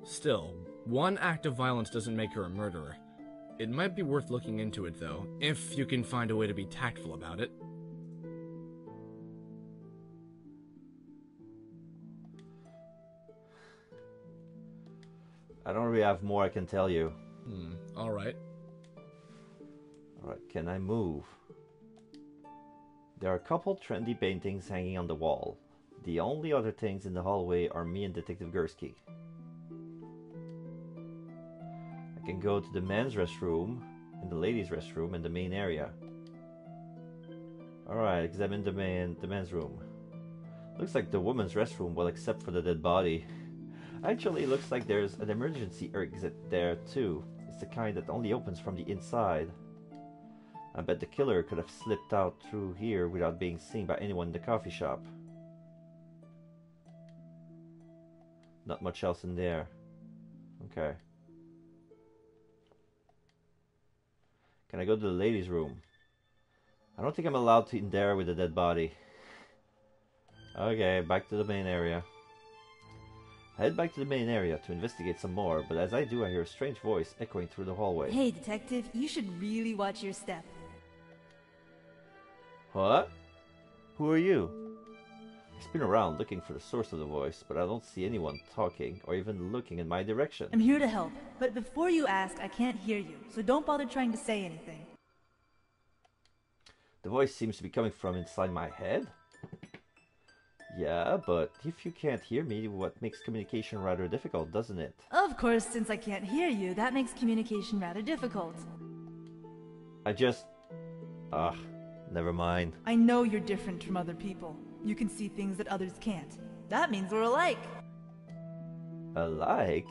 Still, one act of violence doesn't make her a murderer. It might be worth looking into it, though, if you can find a way to be tactful about it. I don't really have more I can tell you. Alright. Alright, can I move? There are a couple trendy paintings hanging on the wall. The only other things in the hallway are me and Detective Gursky. I can go to the men's restroom, and the ladies' restroom, and the main area. Alright, examine the men's room. Looks like the women's restroom, well, except for the dead body. Actually, looks like there's an emergency exit there, too. It's the kind that only opens from the inside. I bet the killer could have slipped out through here without being seen by anyone in the coffee shop. Not much else in there. Okay. Can I go to the ladies' room? I don't think I'm allowed to in there with a dead body. Okay, back to the main area. I head back to the main area to investigate some more, but as I do, I hear a strange voice echoing through the hallway. Hey, detective, you should really watch your step. What? Who are you? I spin around looking for the source of the voice, but I don't see anyone talking or even looking in my direction. I'm here to help, but before you ask, I can't hear you, so don't bother trying to say anything. The voice seems to be coming from inside my head? Yeah, but if you can't hear me, what makes communication rather difficult, doesn't it? Of course, since I can't hear you, that makes communication rather difficult. Never mind. I know you're different from other people. You can see things that others can't. That means we're alike. Alike?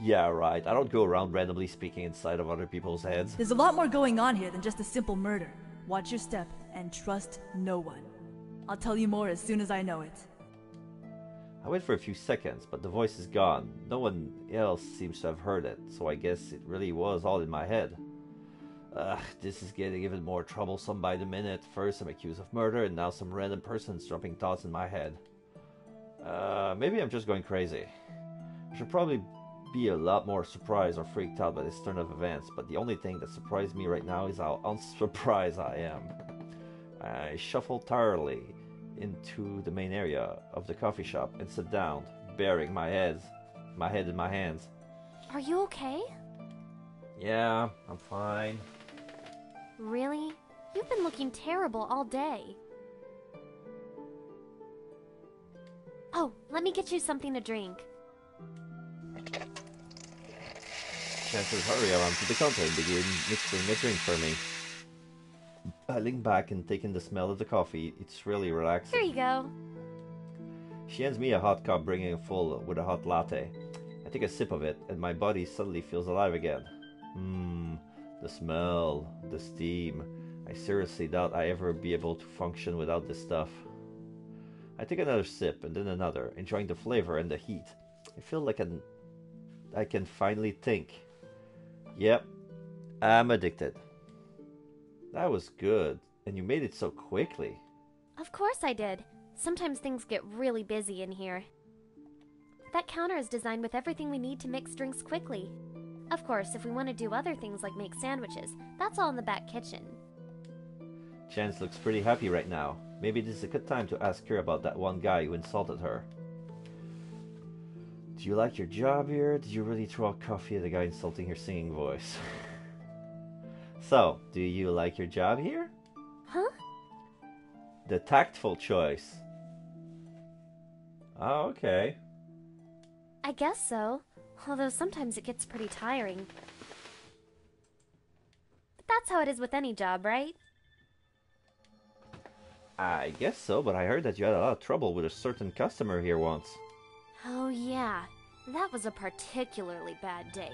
Yeah, right. I don't go around randomly speaking inside of other people's heads. There's a lot more going on here than just a simple murder. Watch your step and trust no one. I'll tell you more as soon as I know it. I wait for a few seconds, but the voice is gone. No one else seems to have heard it, so I guess it really was all in my head. This is getting even more troublesome by the minute. First I'm accused of murder, and now some random person's dropping thoughts in my head. Maybe I'm just going crazy. I should probably be a lot more surprised or freaked out by this turn of events, but the only thing that surprised me right now is how unsurprised I am. I shuffle tiredly into the main area of the coffee shop and sit down, burying my head in my hands. Are you okay? Yeah, I'm fine. Really? You've been looking terrible all day. Oh, let me get you something to drink. Chances hurry around to the counter and begin mixing a drink for me. I lean back and take in the smell of the coffee. It's really relaxing. Here you go. She hands me a hot cup, bringing it full with a hot latte. I take a sip of it, and my body suddenly feels alive again. The smell, the steam. I seriously doubt I ever be able to function without this stuff. I take another sip, and then another, enjoying the flavor and the heat. I feel like I can finally think. Yep, I'm addicted. That was good, and you made it so quickly. Of course I did. Sometimes things get really busy in here. That counter is designed with everything we need to mix drinks quickly. Of course, if we want to do other things like make sandwiches, that's all in the back kitchen. Chance looks pretty happy right now. Maybe this is a good time to ask her about that one guy who insulted her. Do you like your job here? Did you really throw out coffee at the guy insulting your singing voice? So, do you like your job here? Huh? The tactful choice. Oh, okay. I guess so. Although sometimes it gets pretty tiring. But that's how it is with any job, right? I guess so, but I heard that you had a lot of trouble with a certain customer here once. Oh yeah, that was a particularly bad day.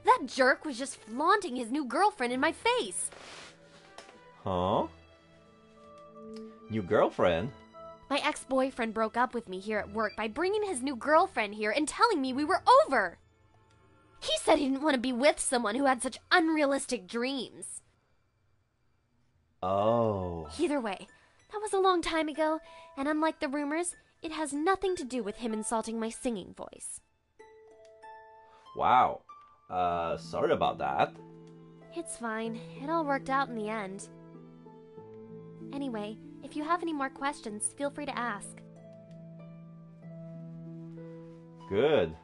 That jerk was just flaunting his new girlfriend in my face. Huh? New girlfriend? My ex-boyfriend broke up with me here at work by bringing his new girlfriend here and telling me we were over. He said he didn't want to be with someone who had such unrealistic dreams. Oh. Either way, that was a long time ago, and unlike the rumors, it has nothing to do with him insulting my singing voice. Wow. Sorry about that. It's fine. It all worked out in the end. Anyway, if you have any more questions, feel free to ask. Good.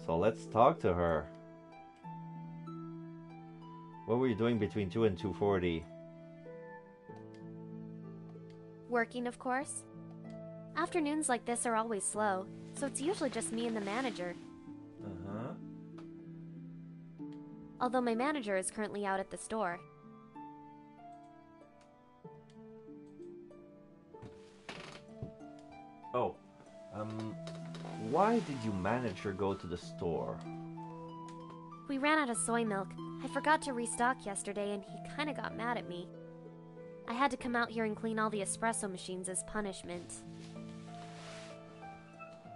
So let's talk to her. What were you doing between 2 and 2:40? Working, of course. Afternoons like this are always slow, so it's usually just me and the manager. Uh-huh. Although my manager is currently out at the store. Oh. Why did your manager go to the store? We ran out of soy milk. I forgot to restock yesterday and he kinda got mad at me. I had to come out here and clean all the espresso machines as punishment.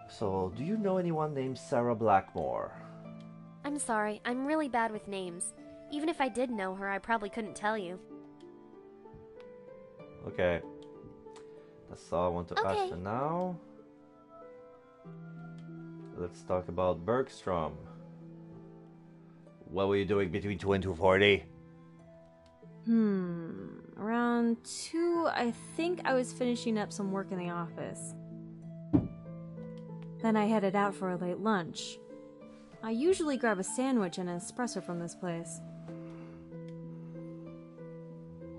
So, do you know anyone named Sarah Blackmore? I'm sorry, I'm really bad with names. Even if I did know her, I probably couldn't tell you. Okay. That's all I want to ask Okay. for now. Let's talk about Bergstrom. What were you doing between 2 and 2:40? Around 2, I think I was finishing up some work in the office. Then I headed out for a late lunch. I usually grab a sandwich and an espresso from this place.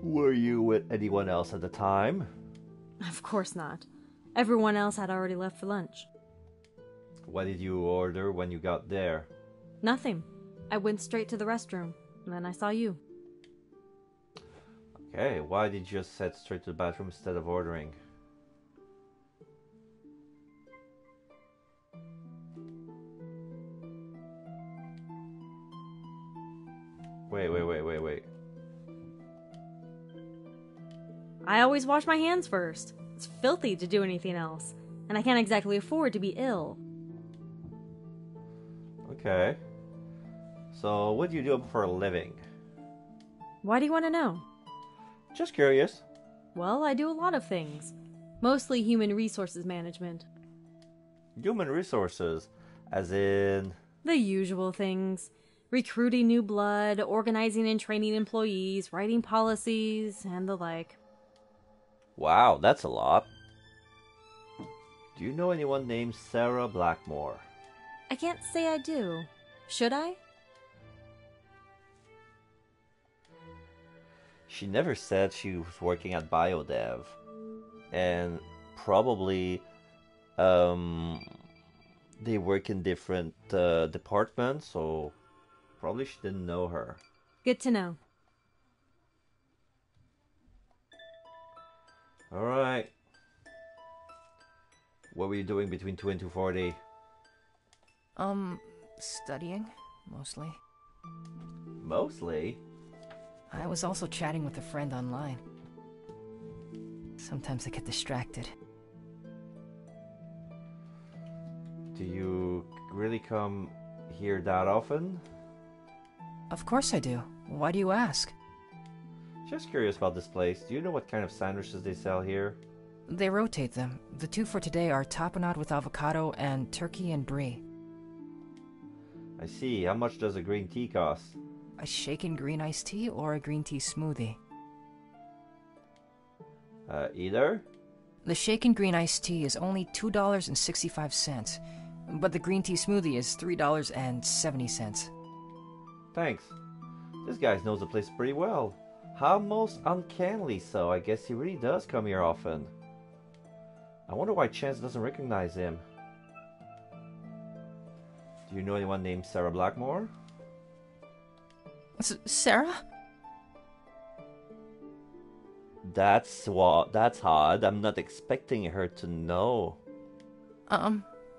Were you with anyone else at the time? Of course not. Everyone else had already left for lunch. What did you order when you got there? Nothing. I went straight to the restroom, and then I saw you. Okay, why did you just head straight to the bathroom instead of ordering? Wait. I always wash my hands first. It's filthy to do anything else, and I can't exactly afford to be ill. Okay. So, what do you do for a living? Why do you want to know? Just curious. Well, I do a lot of things. Mostly human resources management. Human resources, as in... The usual things. Recruiting new blood, organizing and training employees, writing policies, and the like. Wow, that's a lot. Do you know anyone named Sarah Blackmore? I can't say I do. Should I? She never said she was working at BioDev. And probably they work in different departments, so probably she didn't know her. Good to know. Alright. What were you doing between 2 and 2:40? Studying, mostly. Mostly? I was also chatting with a friend online. Sometimes I get distracted. Do you really come here that often? Of course I do. Why do you ask? Just curious about this place. Do you know what kind of sandwiches they sell here? They rotate them. The two for today are tapenade with avocado and turkey and brie. I see. How much does a green tea cost? A shaken green iced tea or a green tea smoothie? Either? The shaken green iced tea is only $2.65, but the green tea smoothie is $3.70. Thanks. This guy knows the place pretty well. How most uncannily so. I guess he really does come here often. I wonder why Chance doesn't recognize him. Do you know anyone named Sarah Blackmore? Sarah? That's odd. I'm not expecting her to know.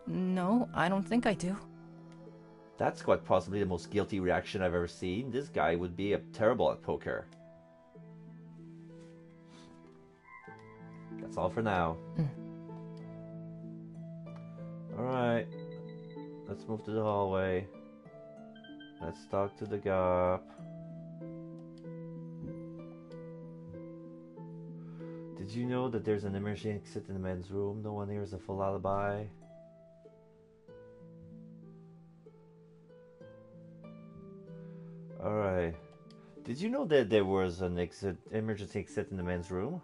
No, I don't think I do. That's quite possibly the most guilty reaction I've ever seen. This guy would be terrible at poker. That's all for now. Alright. Let's move to the hallway. Let's talk to the GOP. Did you know that there's an emergency exit in the men's room? No one hears a full alibi. Alright. Did you know that there was an emergency exit in the men's room?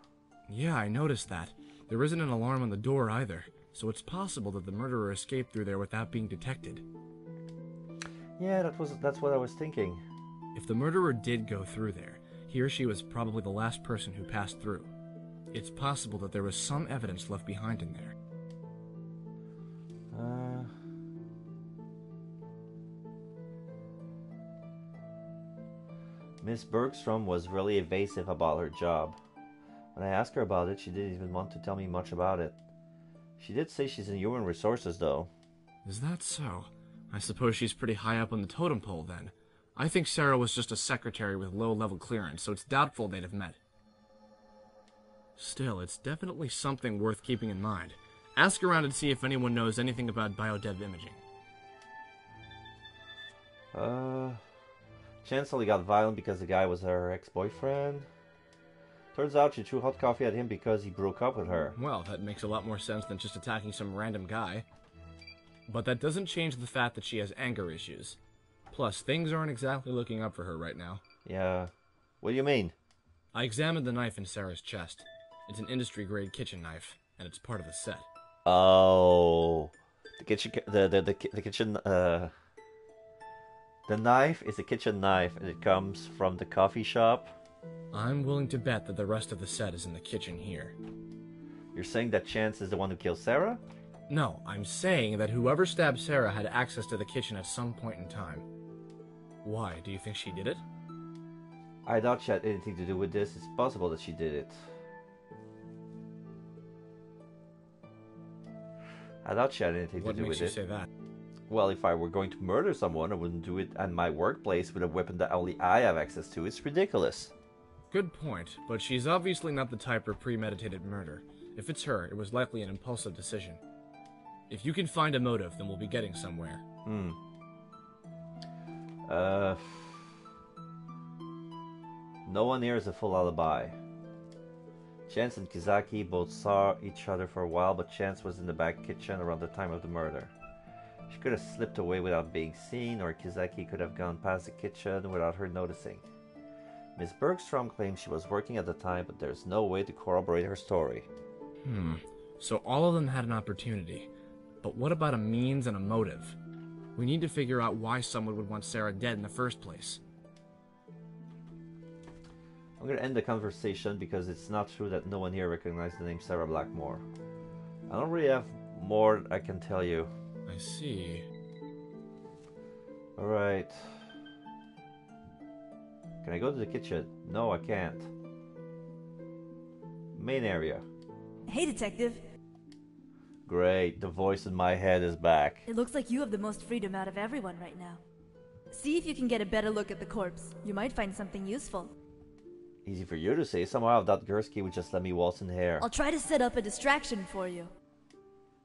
Yeah, I noticed that. There isn't an alarm on the door either, so it's possible that the murderer escaped through there without being detected. Yeah, that's what I was thinking. If the murderer did go through there, he or she was probably the last person who passed through. It's possible that there was some evidence left behind in there. Miss Bergstrom was really evasive about her job. When I asked her about it, she didn't even want to tell me much about it. She did say she's in human resources, though. Is that so? I suppose she's pretty high up on the totem pole, then. I think Sarah was just a secretary with low-level clearance, so it's doubtful they'd have met. Still, it's definitely something worth keeping in mind. Ask around and see if anyone knows anything about biodev imaging. Chance only got violent because the guy was her ex-boyfriend. Turns out she threw hot coffee at him because he broke up with her. Well, that makes a lot more sense than just attacking some random guy. But that doesn't change the fact that she has anger issues. Plus, things aren't exactly looking up for her right now. Yeah. What do you mean? I examined the knife in Sarah's chest. It's an industry-grade kitchen knife, and it's part of the set. Oh, the kitchen, the kitchen, the knife is a kitchen knife, and it comes from the coffee shop. I'm willing to bet that the rest of the set is in the kitchen here. You're saying that Chance is the one who killed Sarah? No, I'm saying that whoever stabbed Sarah had access to the kitchen at some point in time. Why, do you think she did it? I doubt she had anything to do with this. It's possible that she did it. I doubt she had anything to do with it. What makes you say that? Well, if I were going to murder someone, I wouldn't do it at my workplace with a weapon that only I have access to. It's ridiculous. Good point, but she's obviously not the type for premeditated murder. If it's her, it was likely an impulsive decision. If you can find a motive, then we'll be getting somewhere. No one here has a full alibi. Chance and Kizaki both saw each other for a while, but Chance was in the back kitchen around the time of the murder. She could have slipped away without being seen, or Kizaki could have gone past the kitchen without her noticing. Miss Bergstrom claims she was working at the time, but there's no way to corroborate her story. So all of them had an opportunity. But what about a means and a motive? We need to figure out why someone would want Sarah dead in the first place. I'm going to end the conversation because it's not true that no one here recognized the name Sarah Blackmore. I don't really have more I can tell you. I see. Alright. Can I go to the kitchen? No, I can't. Main area. Hey, Detective. Great, the voice in my head is back. It looks like you have the most freedom out of everyone right now. See if you can get a better look at the corpse. You might find something useful. Easy for you to say. Somehow that Gursky would just let me waltz in here. I'll try to set up a distraction for you.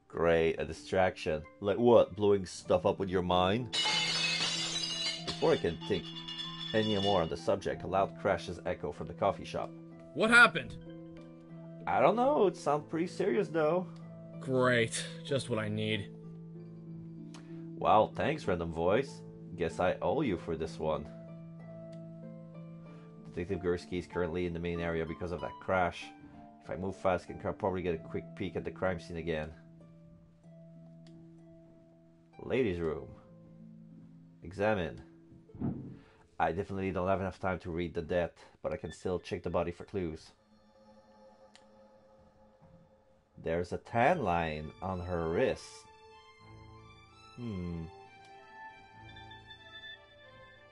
Great, a distraction. Like what? Blowing stuff up with your mind? Before I can think any more on the subject, a loud crashes echo from the coffee shop. What happened? I don't know, it sounds pretty serious though. Great, just what I need. Wow, thanks, random voice. Guess I owe you for this one. Detective Gursky is currently in the main area because of that crash. If I move fast, I can probably get a quick peek at the crime scene again. Ladies' room. Examine. I definitely don't have enough time to read the death, but I can still check the body for clues. There's a tan line on her wrist.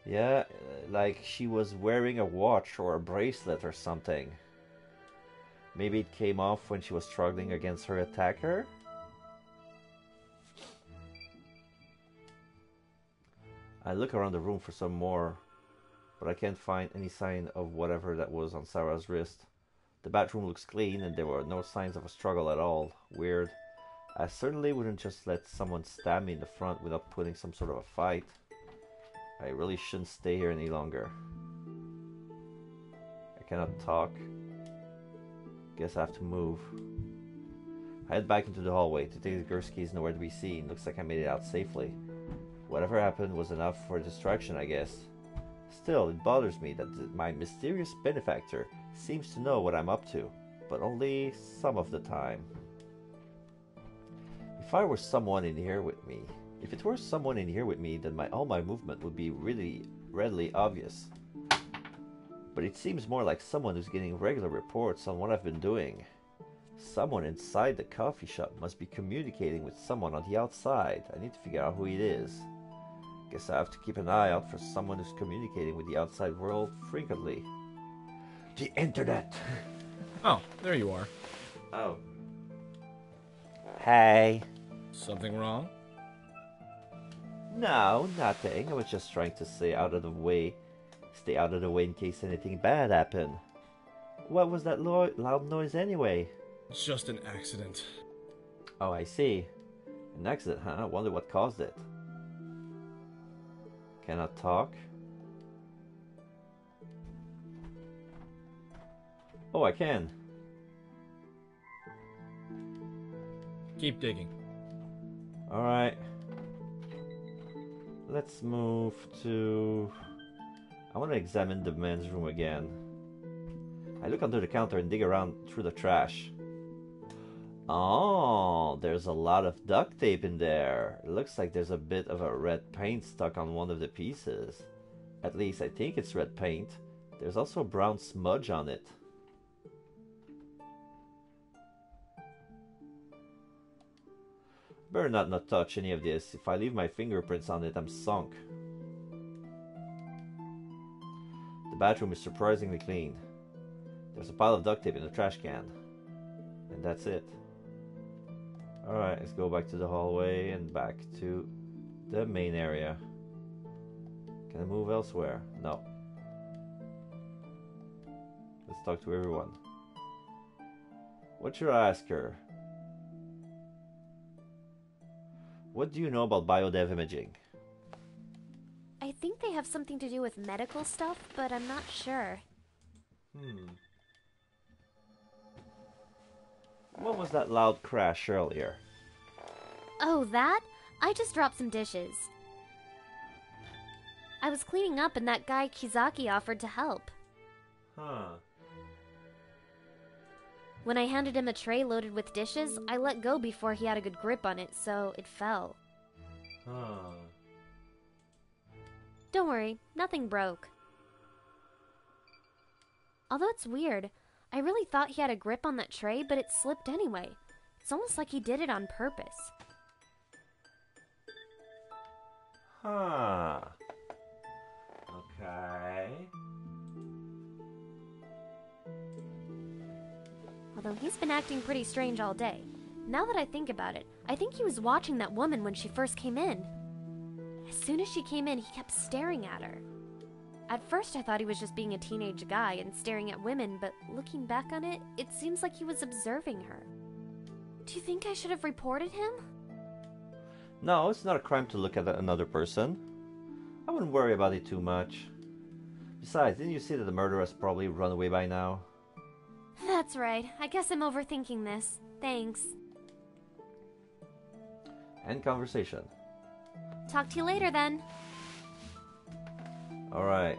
Yeah, like she was wearing a watch or a bracelet or something. Maybe it came off when she was struggling against her attacker? I look around the room for some more, but I can't find any sign of whatever that was on Sarah's wrist. The bathroom looks clean and there were no signs of a struggle at all. Weird. I certainly wouldn't just let someone stab me in the front without putting some sort of a fight. I really shouldn't stay here any longer. I cannot talk. Guess I have to move. I head back into the hallway. Detective Gursky is nowhere to be seen. Looks like I made it out safely. Whatever happened was enough for a distraction, I guess. Still, it bothers me that my mysterious benefactor seems to know what I'm up to, but only some of the time. If it were someone in here with me, then all my movement would be really readily obvious. But it seems more like someone who's getting regular reports on what I've been doing. Someone inside the coffee shop must be communicating with someone on the outside. I need to figure out who it is. Guess I have to keep an eye out for someone who's communicating with the outside world frequently. The internet! Oh, there you are. Oh. Hey. Something wrong? No, nothing. I was just trying to stay out of the way in case anything bad happened. What was that loud noise anyway? It's just an accident. Oh, I see. An accident, huh? I wonder what caused it. Cannot talk. Oh, I can. Keep digging. Alright. Let's move to... I want to examine the men's room again. I look under the counter and dig around through the trash. Oh, there's a lot of duct tape in there. It looks like there's a bit of a red paint stuck on one of the pieces. At least I think it's red paint. There's also a brown smudge on it. Better not touch any of this. If I leave my fingerprints on it, I'm sunk. The bathroom is surprisingly clean. There's a pile of duct tape in the trash can. And that's it. Alright, let's go back to the hallway and back to the main area. Can I move elsewhere? No. Let's talk to everyone. What should I ask her? What do you know about biodev imaging? I think they have something to do with medical stuff, but I'm not sure. What was that loud crash earlier? Oh, that? I just dropped some dishes. I was cleaning up and that guy Kizaki offered to help. Huh. When I handed him a tray loaded with dishes, I let go before he had a good grip on it, so it fell. Huh. Don't worry, nothing broke. Although it's weird, I really thought he had a grip on that tray, but it slipped anyway. It's almost like he did it on purpose. Huh. Okay. Although he's been acting pretty strange all day. Now that I think about it, I think he was watching that woman when she first came in. As soon as she came in, he kept staring at her. At first I thought he was just being a teenage guy and staring at women, but looking back on it, it seems like he was observing her. Do you think I should have reported him? No, it's not a crime to look at another person. I wouldn't worry about it too much. Besides, didn't you see that the murderer has probably run away by now? That's right. I guess I'm overthinking this. Thanks. End conversation. Talk to you later then. Alright.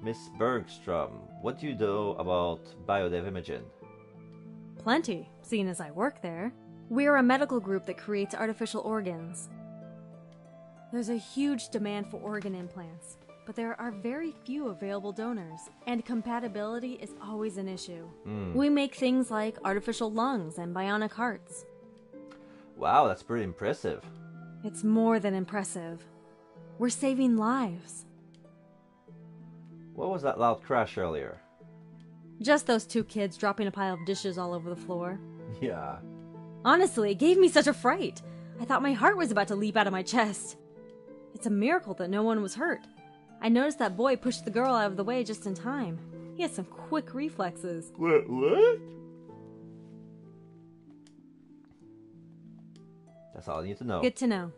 Miss Bergstrom, what do you know about biodev imaging? Plenty, seeing as I work there. We're a medical group that creates artificial organs. There's a huge demand for organ implants, but there are very few available donors, and compatibility is always an issue. We make things like artificial lungs and bionic hearts. Wow, that's pretty impressive. It's more than impressive. We're saving lives. What was that loud crash earlier? Just those two kids dropping a pile of dishes all over the floor. Yeah. Honestly, it gave me such a fright. I thought my heart was about to leap out of my chest. It's a miracle that no one was hurt. I noticed that boy pushed the girl out of the way just in time. He has some quick reflexes. What? That's all I need to know. Good to know.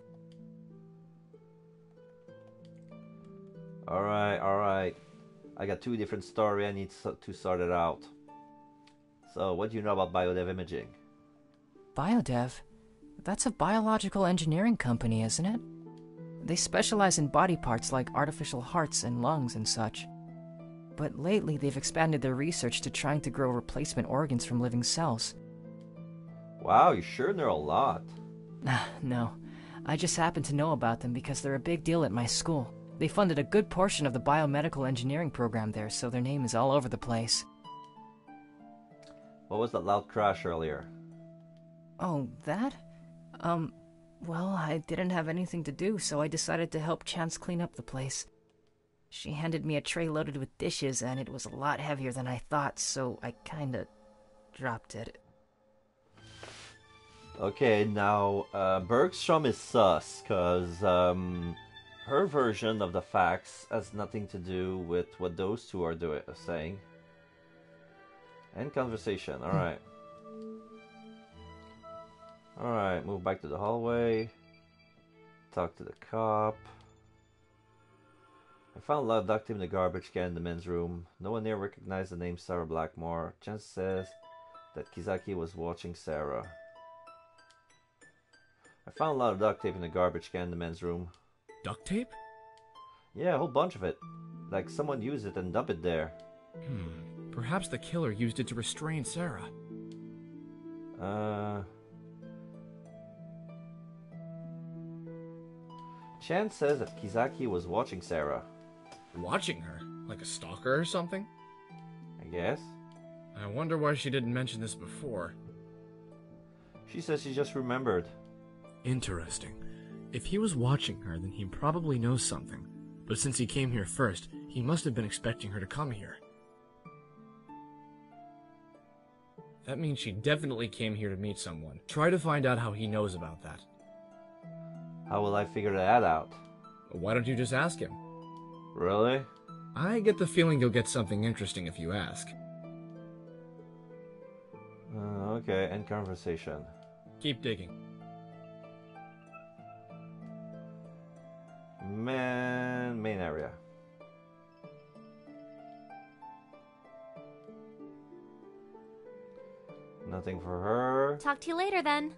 Alright. I got two different stories. I need to sort it out. So, what do you know about biodev imaging? Biodev? That's a biological engineering company, isn't it? They specialize in body parts like artificial hearts and lungs and such. But lately they've expanded their research to trying to grow replacement organs from living cells. Wow, you sure know a lot. No, I just happen to know about them because they're a big deal at my school. They funded a good portion of the biomedical engineering program there, so their name is all over the place. What was that loud crash earlier? Oh, that? Well, I didn't have anything to do, so I decided to help Chance clean up the place. She handed me a tray loaded with dishes, and it was a lot heavier than I thought, so I kinda dropped it. Okay, now, Bergstrom is sus, because, her version of the facts has nothing to do with what those two are saying. End conversation, alright. Alright, move back to the hallway. Talk to the cop. I found a lot of duct tape in the garbage can in the men's room. No one there recognized the name Sarah Blackmore. Chance says that Kizaki was watching Sarah. I found a lot of duct tape in the garbage can in the men's room. Duct tape? Yeah, a whole bunch of it. Like someone used it and dumped it there. Perhaps the killer used it to restrain Sarah. Chan says that Kizaki was watching Sarah. Watching her? Like a stalker or something? I guess. I wonder why she didn't mention this before. She says she just remembered. Interesting. If he was watching her, then he probably knows something. But since he came here first, he must have been expecting her to come here. That means she definitely came here to meet someone. Try to find out how he knows about that. How will I figure that out? Why don't you just ask him? Really? I get the feeling you'll get something interesting if you ask. Okay, end conversation. Keep digging. Main area. Nothing for her. Talk to you later then.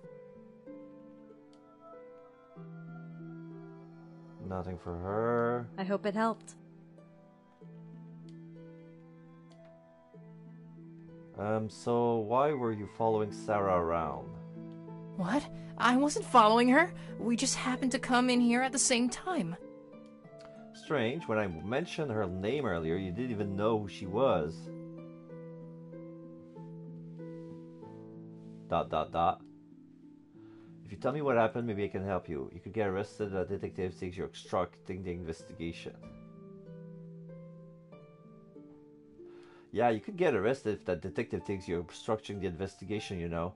Nothing for her. I hope it helped. So why were you following Sarah around? What? I wasn't following her. We just happened to come in here at the same time. Strange, when I mentioned her name earlier, you didn't even know who she was. ... If you tell me what happened, maybe I can help you. You could get arrested if a detective thinks you're obstructing the investigation. Yeah, you could get arrested if that detective thinks you're obstructing the investigation, you know.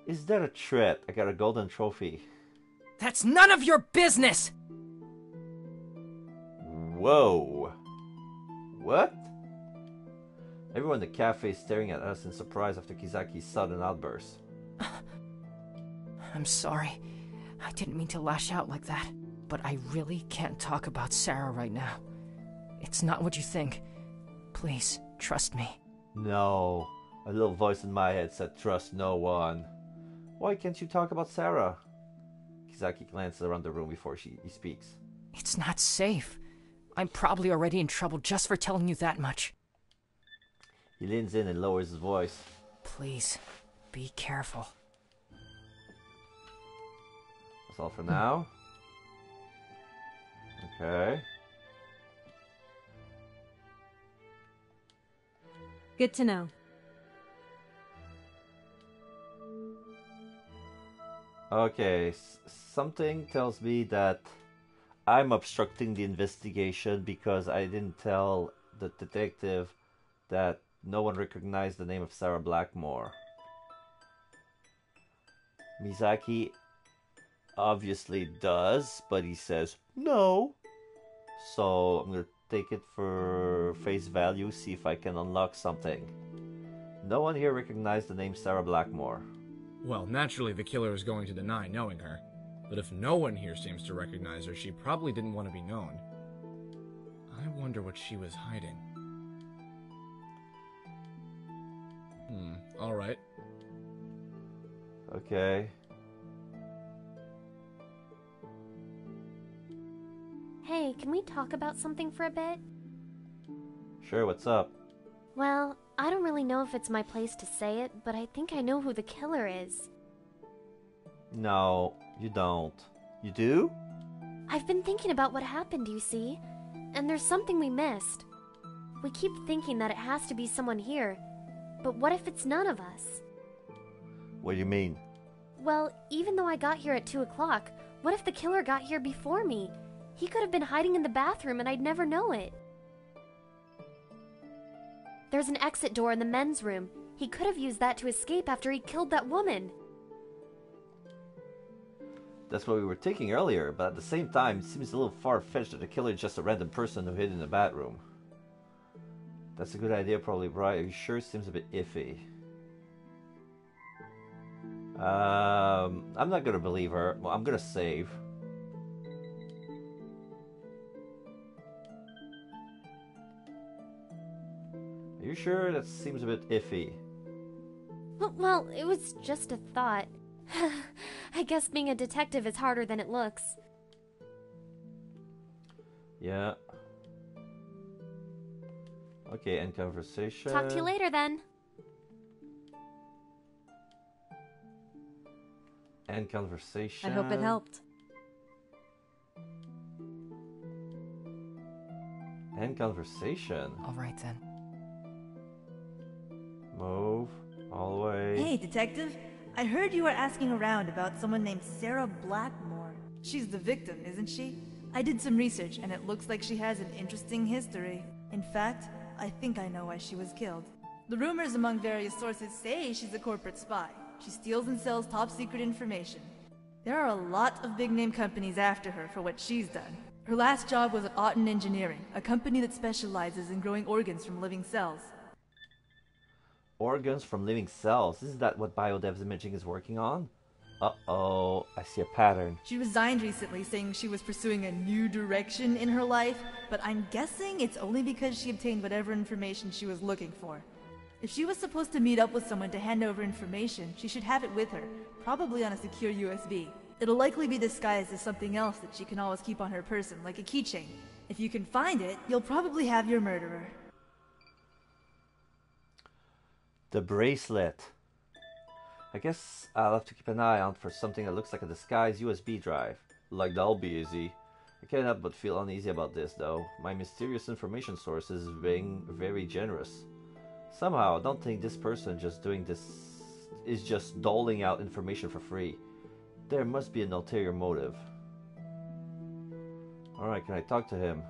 Is that a threat? I got a golden trophy. That's none of your business! Whoa. What? Everyone in the cafe is staring at us in surprise after Kizaki's sudden outburst. I'm sorry. I didn't mean to lash out like that, but I really can't talk about Sarah right now. It's not what you think. Please, trust me. No. A little voice in my head said trust no one. Why can't you talk about Sarah? Kizaki glances around the room before he speaks. It's not safe. I'm probably already in trouble just for telling you that much. He leans in and lowers his voice. Please, be careful. That's all for now. Okay. Good to know. Okay, something tells me that I'm obstructing the investigation because I didn't tell the detective that no one recognized the name of Sarah Blackmore. Mizaki obviously does, but he says no. So I'm gonna take it for face value, see if I can unlock something. No one here recognized the name Sarah Blackmore. Well, naturally the killer is going to deny knowing her. But if no one here seems to recognize her, she probably didn't want to be known. I wonder what she was hiding. Alright. Okay. Hey, can we talk about something for a bit? Sure, what's up? Well, I don't really know if it's my place to say it, but I think I know who the killer is. No, you don't. You do? I've been thinking about what happened, you see, and there's something we missed. We keep thinking that it has to be someone here, but what if it's none of us? What do you mean? Well, even though I got here at 2 o'clock, what if the killer got here before me? He could have been hiding in the bathroom and I'd never know it. There's an exit door in the men's room. He could have used that to escape after he killed that woman. That's what we were thinking earlier, but at the same time, it seems a little far-fetched that the killer is just a random person who hid in the bathroom. That's a good idea, probably, right? Are you sure? It seems a bit iffy. I'm not gonna believe her. Well, I'm gonna save. Are you sure? That seems a bit iffy. Well, it was just a thought. I guess being a detective is harder than it looks. Yeah. Okay, end conversation. Talk to you later then. End conversation. I hope it helped. End conversation. Alright then. Move all the way. Hey, detective. I heard you were asking around about someone named Sarah Blackmore. She's the victim, isn't she? I did some research, and it looks like she has an interesting history. In fact, I think I know why she was killed. The rumors among various sources say she's a corporate spy. She steals and sells top-secret information. There are a lot of big-name companies after her for what she's done. Her last job was at Otten Engineering, a company that specializes in growing organs from living cells. Organs from living cells. Isn't that what Biodev's imaging is working on? Uh-oh, I see a pattern. She resigned recently, saying she was pursuing a new direction in her life, but I'm guessing it's only because she obtained whatever information she was looking for. If she was supposed to meet up with someone to hand over information, she should have it with her, probably on a secure USB. It'll likely be disguised as something else that she can always keep on her person, like a keychain. If you can find it, you'll probably have your murderer. The bracelet. I guess I'll have to keep an eye out for something that looks like a disguised USB drive. Like that'll be easy. I can't help but feel uneasy about this though. My mysterious information source is being very generous. Somehow, I don't think this person just doing this is just doling out information for free. There must be an ulterior motive. Alright, can I talk to him?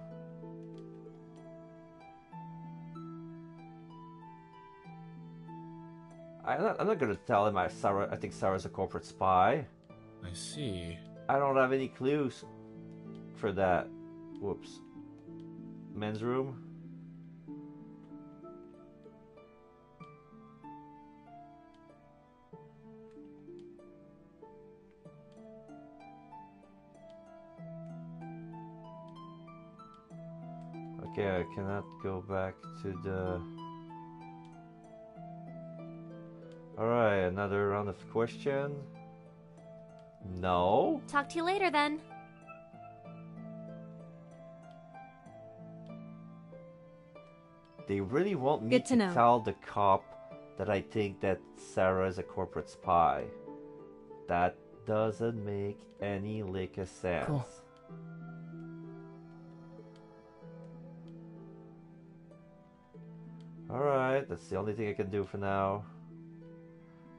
I'm not gonna tell him I think Sarah's a corporate spy. I see. I don't have any clues for that. Whoops. Men's room? Okay, I cannot go back to the... Alright, another round of questions. No? Talk to you later then. They really want me Good to know. tell the cop that I think that Sarah is a corporate spy. That doesn't make any lick of sense. Cool. Alright, that's the only thing I can do for now.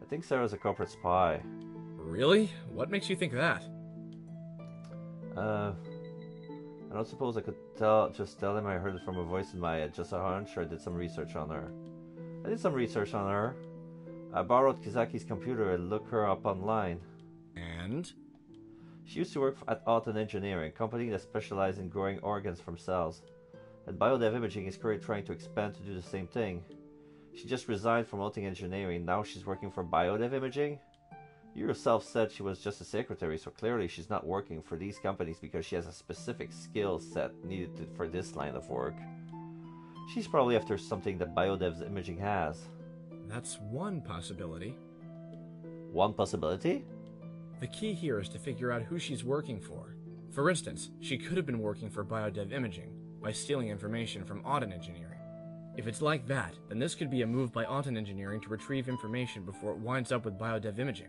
I think Sarah's a corporate spy. Really? What makes you think that? I don't suppose I could just tell him I heard it from a voice in my head, just a hunch, or I did some research on her. I did some research on her. I borrowed Kizaki's computer and looked her up online. And? She used to work at Alton Engineering, a company that specializes in growing organs from cells. And Biodev Imaging is currently trying to expand to do the same thing. She just resigned from Alton Engineering, now she's working for Biodev Imaging? You yourself said she was just a secretary, so clearly she's not working for these companies because she has a specific skill set needed for this line of work. She's probably after something that Biodev's Imaging has. That's one possibility. One possibility? The key here is to figure out who she's working for. For instance, she could have been working for Biodev Imaging by stealing information from Auden Engineering. If it's like that, then this could be a move by Auden Engineering to retrieve information before it winds up with Biodev Imaging.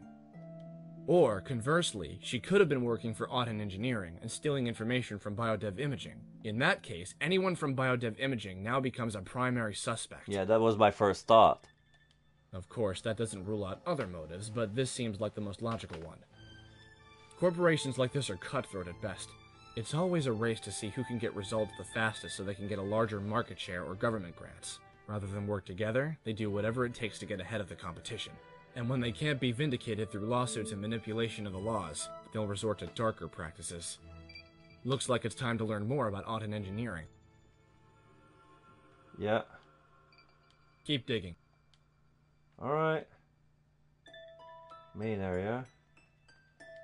Or, conversely, she could have been working for Auden Engineering and stealing information from Biodev Imaging. In that case, anyone from Biodev Imaging now becomes a primary suspect. Yeah, that was my first thought. Of course, that doesn't rule out other motives, but this seems like the most logical one. Corporations like this are cutthroat at best. It's always a race to see who can get results the fastest so they can get a larger market share or government grants. Rather than work together, they do whatever it takes to get ahead of the competition. And when they can't be vindicated through lawsuits and manipulation of the laws, they'll resort to darker practices. Looks like it's time to learn more about Auden Engineering. Yeah. Keep digging. Alright. Main area.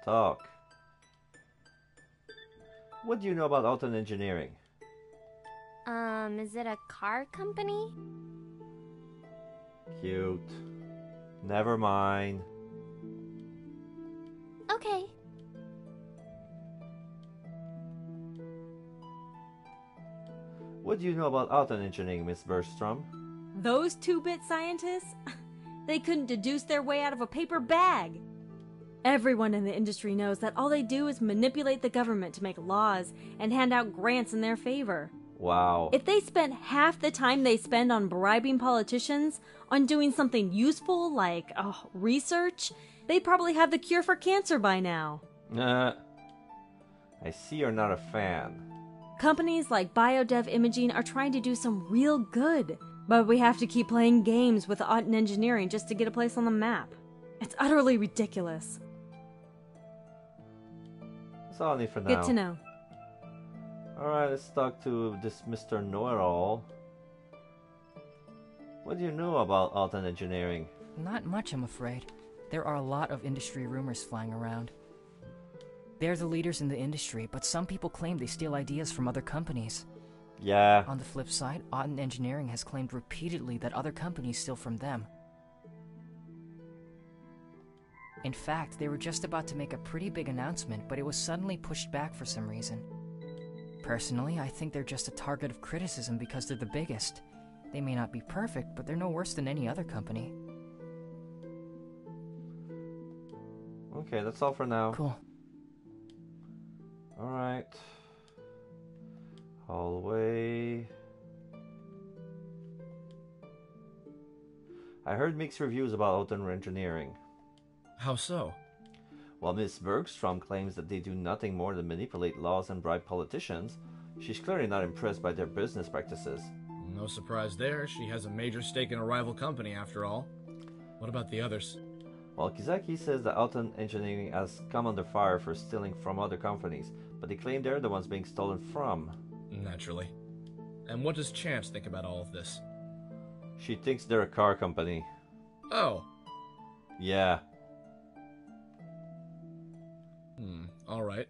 Talk. What do you know about Alton Engineering? Is it a car company? Cute. Never mind. Okay. What do you know about Alton Engineering, Miss Bergstrom? Those 2-bit scientists? They couldn't deduce their way out of a paper bag. Everyone in the industry knows that all they do is manipulate the government to make laws and hand out grants in their favor. Wow. If they spent half the time they spend on bribing politicians on doing something useful like research, they'd probably have the cure for cancer by now. I see you're not a fan. Companies like Biodev Imaging are trying to do some real good, but we have to keep playing games with Auden Engineering just to get a place on the map. It's utterly ridiculous. That's all I need for now. Good to know. Alright, let's talk to this Mr. Know-It-All. What do you know about Alton Engineering? Not much, I'm afraid. There are a lot of industry rumors flying around. They're the leaders in the industry, but some people claim they steal ideas from other companies. Yeah. On the flip side, Auden Engineering has claimed repeatedly that other companies steal from them. In fact, they were just about to make a pretty big announcement, but it was suddenly pushed back for some reason. Personally, I think they're just a target of criticism because they're the biggest. They may not be perfect, but they're no worse than any other company. Okay, that's all for now. Cool. Alright. Hallway. I heard mixed reviews about Autumn Engineering. How so? While Miss Bergstrom claims that they do nothing more than manipulate laws and bribe politicians, she's clearly not impressed by their business practices. No surprise there. She has a major stake in a rival company, after all. What about the others? While Kizaki says that Autumn Engineering has come under fire for stealing from other companies, but they claim they're the ones being stolen from. Naturally. And what does Chance think about all of this? She thinks they're a car company. Oh. Yeah. Alright.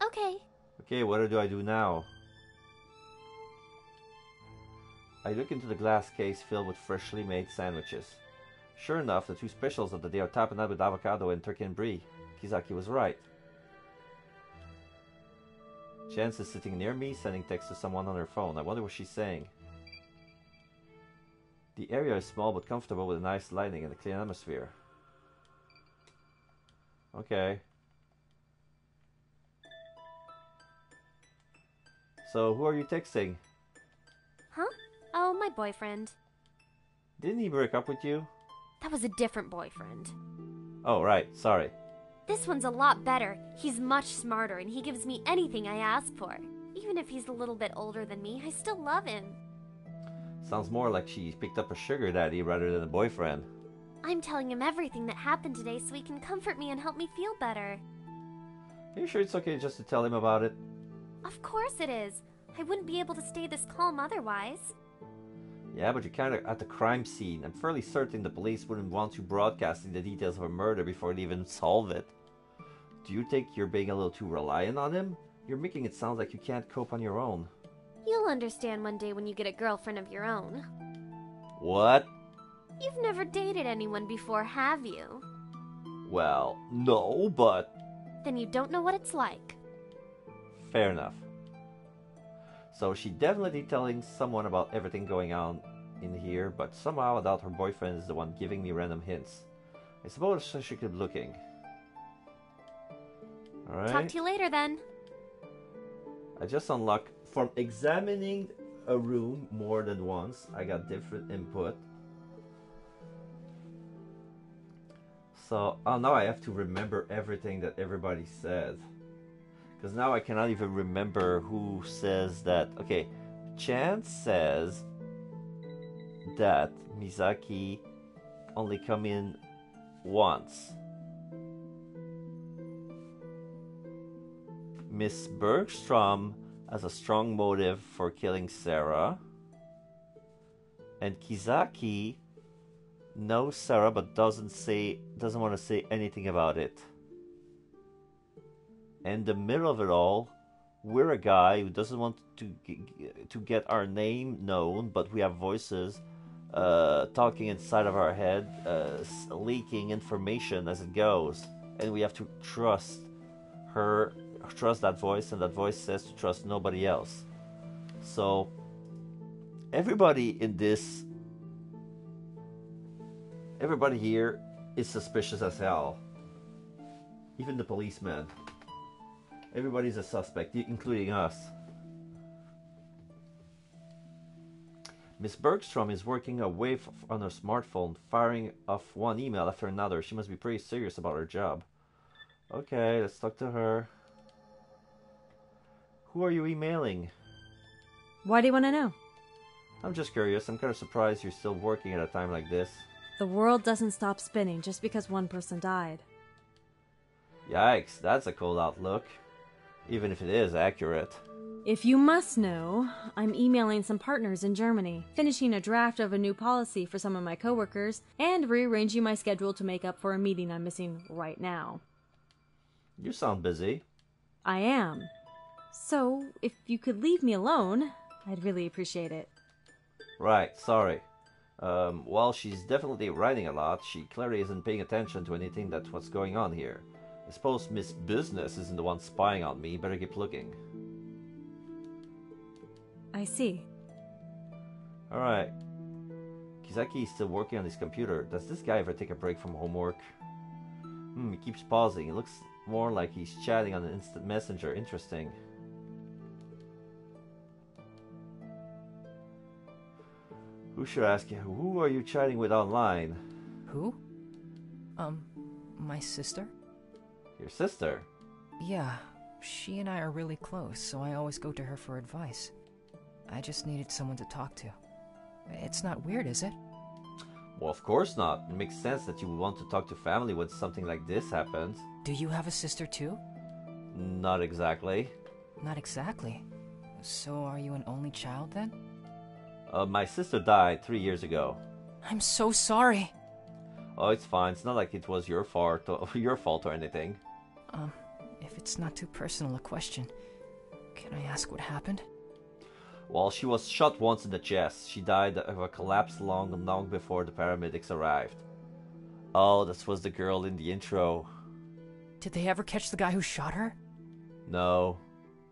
Okay. Okay, what do I do now? I look into the glass case filled with freshly made sandwiches. Sure enough, the two specials of the day are tapenade with avocado and turkey and brie. Kizaki was right. Chance is sitting near me, sending text to someone on her phone. I wonder what she's saying. The area is small but comfortable with nice lighting and a clean atmosphere. Okay. So, who are you texting? Huh? Oh, my boyfriend. Didn't he break up with you? That was a different boyfriend. Oh, right. Sorry. This one's a lot better. He's much smarter and he gives me anything I ask for. Even if he's a little bit older than me, I still love him. Sounds more like she picked up a sugar daddy rather than a boyfriend. I'm telling him everything that happened today so he can comfort me and help me feel better. Are you sure it's okay just to tell him about it? Of course it is. I wouldn't be able to stay this calm otherwise. Yeah, but you're kind of at the crime scene. I'm fairly certain the police wouldn't want you broadcasting the details of a murder before they even solve it. Do you think you're being a little too reliant on him? You're making it sound like you can't cope on your own. You'll understand one day when you get a girlfriend of your own. What? You've never dated anyone before, have you? Well, no, but... Then you don't know what it's like. Fair enough. So she definitely telling someone about everything going on in here, but somehow I doubt her boyfriend is the one giving me random hints. I suppose I should keep looking. Alright. Talk to you later then. I just unlocked... From examining a room more than once, I got different input. So, oh, now I have to remember everything that everybody said. Because now I cannot even remember who says that. Okay, Chance says that Misaki only come in once. Miss Bergstrom has a strong motive for killing Sarah. And Kizaki knows Sarah but doesn't want to say anything about it. In the middle of it all, we're a guy who doesn't want to get our name known, but we have voices talking inside of our head, leaking information as it goes, and we have to trust that voice, and that voice says to trust nobody else. So everybody here is suspicious as hell. Even the policeman. Everybody's a suspect, including us. Miss Bergstrom is working away on her smartphone, firing off one email after another. She must be pretty serious about her job. Okay, let's talk to her. Who are you emailing? Why do you want to know? I'm just curious. I'm kind of surprised you're still working at a time like this. The world doesn't stop spinning just because one person died. Yikes, that's a cold outlook. Even if it is accurate. If you must know, I'm emailing some partners in Germany, finishing a draft of a new policy for some of my coworkers, and rearranging my schedule to make up for a meeting I'm missing right now. You sound busy. I am. So, if you could leave me alone, I'd really appreciate it. Right, sorry. While she's definitely writing a lot, she clearly isn't paying attention to anything that's what's going on here. I suppose Miss Business isn't the one spying on me. Better keep looking. I see. Alright. Kizaki is still working on his computer. Does this guy ever take a break from homework? He keeps pausing. It looks more like he's chatting on an instant messenger. Interesting. Who should I ask you? Who are you chatting with online? Who? My sister? Your sister? Yeah, she and I are really close, so I always go to her for advice. I just needed someone to talk to. It's not weird, is it? Well, of course not. It makes sense that you would want to talk to family when something like this happens. Do you have a sister too? Not exactly. Not exactly. So are you an only child then? My sister died 3 years ago. I'm so sorry. Oh, it's fine. It's not like it was your fault or anything. If it's not too personal a question, can I ask what happened? Well, she was shot once in the chest. She died of a collapse long before the paramedics arrived. Oh, this was the girl in the intro. Did they ever catch the guy who shot her? No.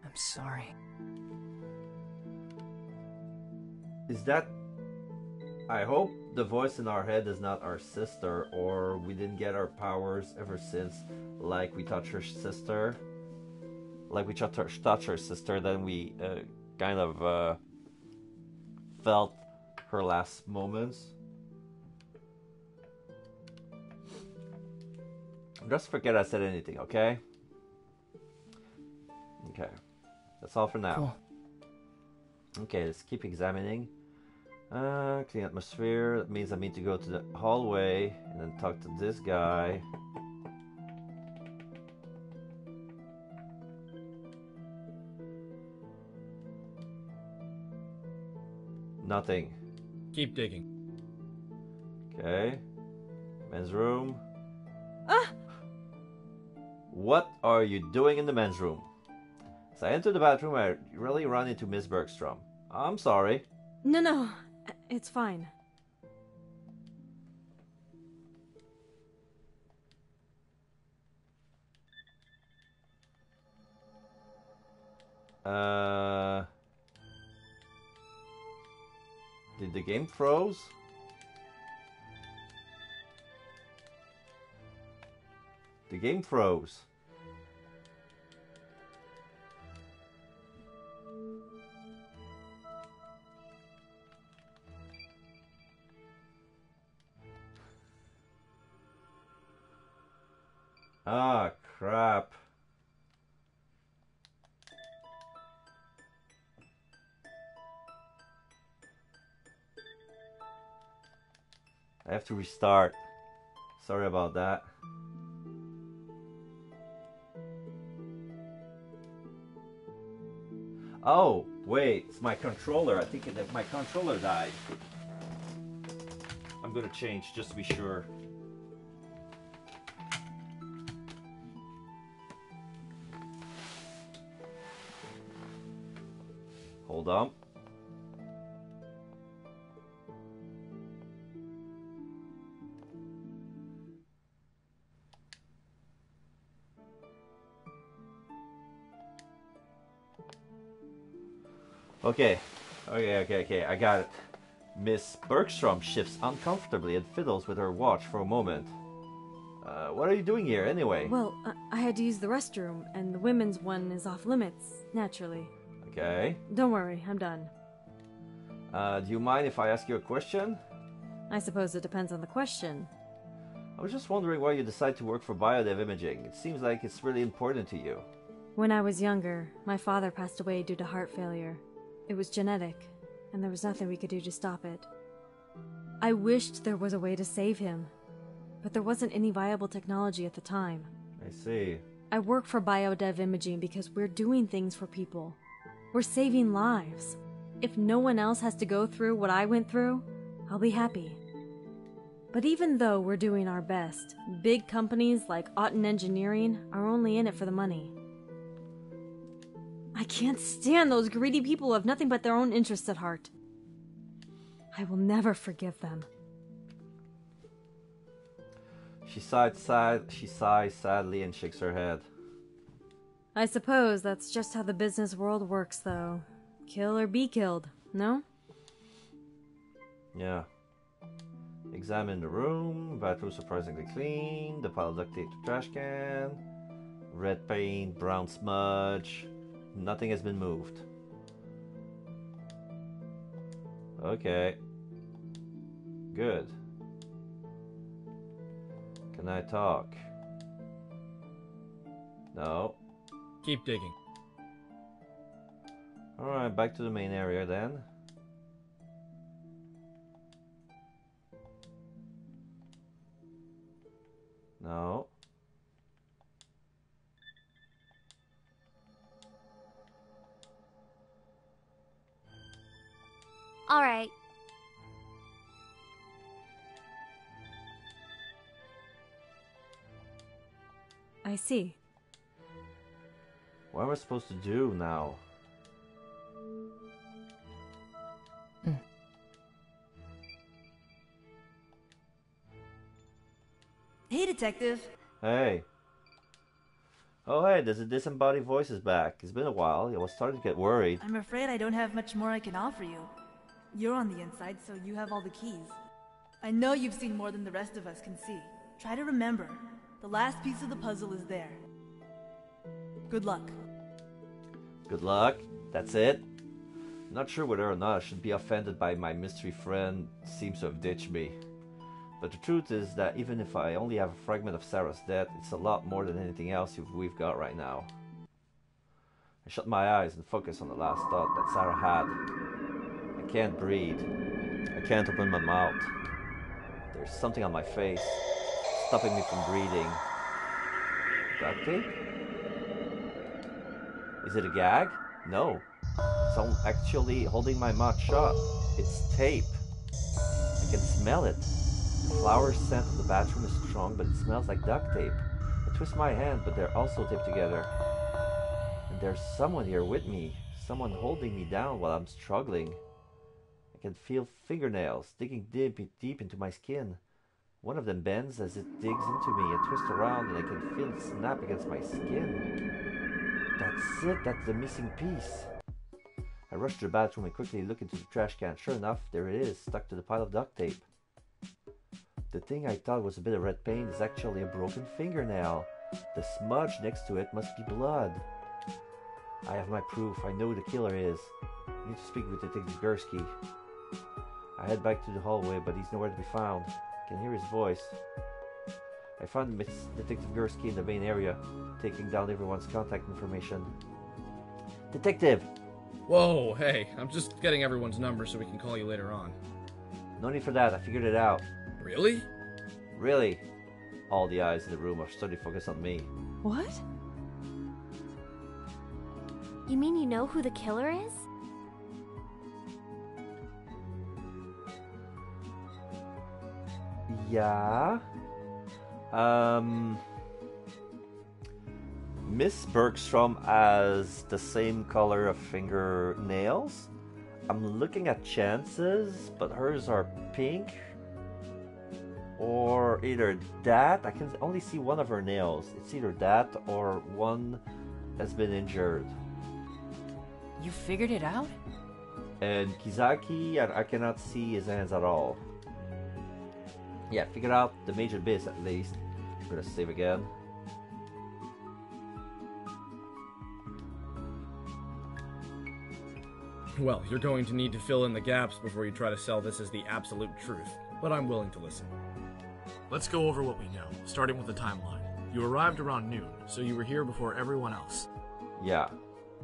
I'm sorry. Is that... I hope the voice in our head is not our sister, or we didn't get our powers ever since, like we touched her sister. Like we touched her sister, then we kind of felt her last moments. Just forget I said anything, okay? Okay. That's all for now. Cool. Okay, let's keep examining. Clean atmosphere. That means I need to go to the hallway and then talk to this guy. Nothing. Keep digging. Okay. Men's room. What are you doing in the men's room? As I enter the bathroom, I really run into Miss Bergstrom. I'm sorry. No, it's fine. Did the game froze? The game froze. Ah, crap. I have to restart. Sorry about that. Oh, wait, it's my controller. I think that my controller died. I'm gonna change just to be sure. Hold on. Okay, I got it. Miss Bergstrom shifts uncomfortably and fiddles with her watch for a moment. What are you doing here, anyway? Well, I had to use the restroom, and the women's one is off limits, naturally. Okay. Don't worry, I'm done. Do you mind if I ask you a question? I suppose it depends on the question. I was just wondering why you decided to work for biodev imaging. It seems like it's really important to you. When I was younger, my father passed away due to heart failure. It was genetic, and there was nothing we could do to stop it. I wished there was a way to save him, but there wasn't any viable technology at the time. I see. I work for biodev imaging because we're doing things for people. We're saving lives. If no one else has to go through what I went through, I'll be happy. But even though we're doing our best, big companies like Otten Engineering are only in it for the money. I can't stand those greedy people who have nothing but their own interests at heart. I will never forgive them. She sighs sadly and shakes her head. I suppose that's just how the business world works, though. Kill or be killed, no? Yeah. Examine the room. Bathroom surprisingly clean. The pile of duct tape to trash can. Red paint, brown smudge. Nothing has been moved. Okay. Good. Can I talk? No. Keep digging. Alright, back to the main area then. No. All right. I see. What am I supposed to do now? Hey, Detective. Hey. Oh hey, there's a disembodied voices back. It's been a while. I was starting to get worried. I'm afraid I don't have much more I can offer you. You're on the inside, so you have all the keys. I know you've seen more than the rest of us can see. Try to remember. The last piece of the puzzle is there. Good luck. Good luck. That's it. Not sure whether or not I should be offended by my mystery friend seems to have ditched me. But the truth is that even if I only have a fragment of Sarah's death, it's a lot more than anything else we've got right now. I shut my eyes and focus on the last thought that Sarah had. I can't breathe. I can't open my mouth. There's something on my face, stopping me from breathing. Duct tape? Is it a gag? No. It's actually holding my mouth shut. It's tape. I can smell it. The flower scent of the bathroom is strong, but it smells like duct tape. I twist my hand, but they're also taped together. And there's someone here with me. Someone holding me down while I'm struggling. I can feel fingernails digging deep into my skin. One of them bends as it digs into me and twists around, and I can feel it snap against my skin. That's it, that's the missing piece. I rush to the bathroom and quickly look into the trash can. Sure enough, there it is, stuck to the pile of duct tape. The thing I thought was a bit of red paint is actually a broken fingernail. The smudge next to it must be blood. I have my proof. I know who the killer is. I need to speak with Detective Gursky. I head back to the hallway, but he's nowhere to be found. I can hear his voice. I found Detective Gursky in the main area, taking down everyone's contact information. Detective! Whoa, hey, I'm just getting everyone's number so we can call you later on. No need for that, I figured it out. Really? Really? All the eyes in the room are suddenly focused on me. What? You mean you know who the killer is? Yeah? Miss Bergstrom has the same color of fingernails. I'm looking at chances, but hers are pink. Or either that, I can only see one of her nails. It's either that or one has been injured. You figured it out? And Kizaki, I cannot see his hands at all. Yeah, figured out the major bits at least. I'm gonna save again. Well, you're going to need to fill in the gaps before you try to sell this as the absolute truth, but I'm willing to listen. Let's go over what we know, starting with the timeline. You arrived around noon, so you were here before everyone else. Yeah,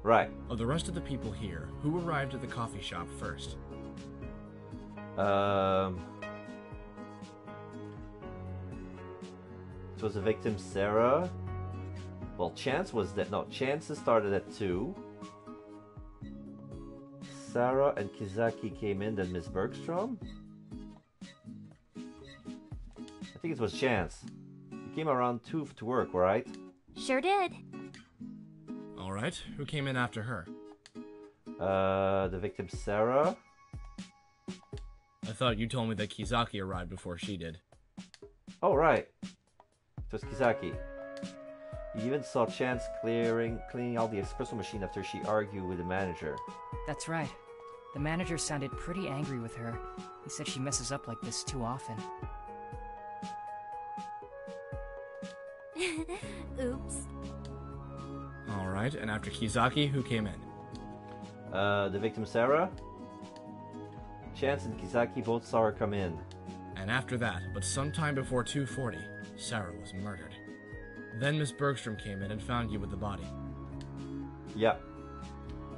right. Of the rest of the people here, who arrived at the coffee shop first? It was the victim Sarah. Well, Chance was that. No, Chance started at 2. Sarah and Kizaki came in than Miss Bergstrom? I think it was Chance. You came around 2 to work, right? Sure did. Alright, who came in after her? The victim Sarah? I thought you told me that Kizaki arrived before she did. Oh, right. It was Kizaki. You even saw Chance cleaning out the espresso machine after she argued with the manager. That's right. The manager sounded pretty angry with her. He said she messes up like this too often. Oops. Alright, and after Kizaki, who came in? The victim Sarah? Chance and Kizaki both saw her come in. And after that, but sometime before 2:40, Sarah was murdered. Then Miss Bergstrom came in and found you with the body. Yep.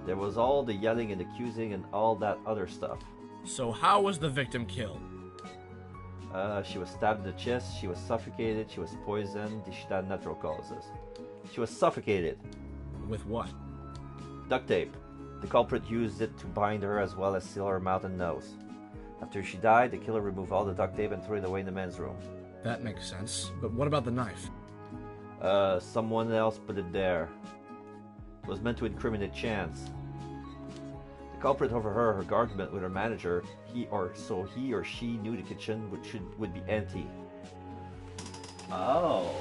There was all the yelling and accusing and all that other stuff. So how was the victim killed? She was stabbed in the chest, she was suffocated, she was poisoned, she died of natural causes. She was suffocated. With what? Duct tape. The culprit used it to bind her as well as seal her mouth and nose. After she died, the killer removed all the duct tape and threw it away in the men's room. That makes sense. But what about the knife? Someone else put it there. It was meant to incriminate Chance. The culprit overheard her argument with her manager. He or she knew the kitchen would be empty. Oh.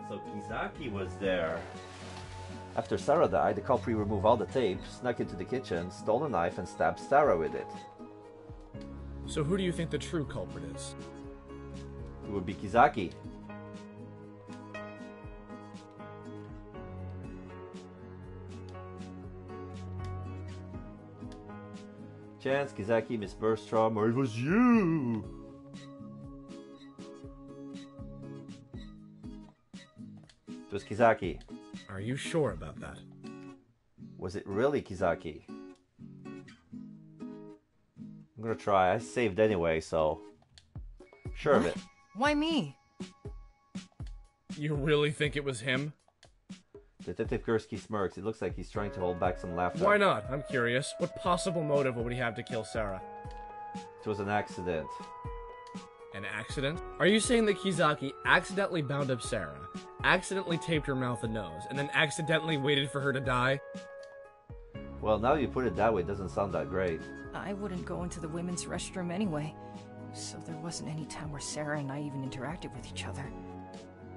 So Kizaki was there. After Sarah died, the culprit removed all the tape, snuck into the kitchen, stole a knife, and stabbed Sarah with it. So who do you think the true culprit is? It would be Kizaki. Chance, Kizaki, Miss Bergstrom, or it was you! It was Kizaki. Are you sure about that? Was it really Kizaki? I'm gonna try. I saved anyway, so... Sure of it. Why me? You really think it was him? Detective Gursky smirks. It looks like he's trying to hold back some laughter. Why not? I'm curious. What possible motive would he have to kill Sarah? It was an accident. An accident? Are you saying that Kizaki accidentally bound up Sarah, accidentally taped her mouth and nose, and then accidentally waited for her to die? Well, now you put it that way, it doesn't sound that great. I wouldn't go into the women's restroom anyway, so there wasn't any time where Sarah and I even interacted with each other.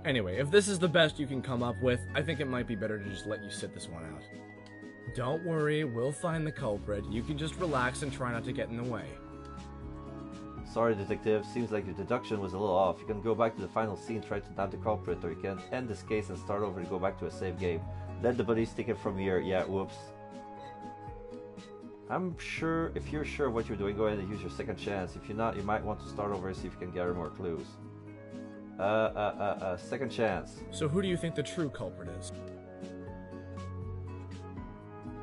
Anyway, if this is the best you can come up with, I think it might be better to just let you sit this one out. Don't worry, we'll find the culprit. You can just relax and try not to get in the way. Sorry, detective. Seems like your deduction was a little off. You can go back to the final scene, try to nab the culprit, or you can end this case and start over to go back to a safe game. Let the police take it from here. Yeah, whoops. I'm sure, if you're sure of what you're doing, go ahead and use your second chance. If you're not, you might want to start over and see if you can gather more clues. Second chance. So who do you think the true culprit is?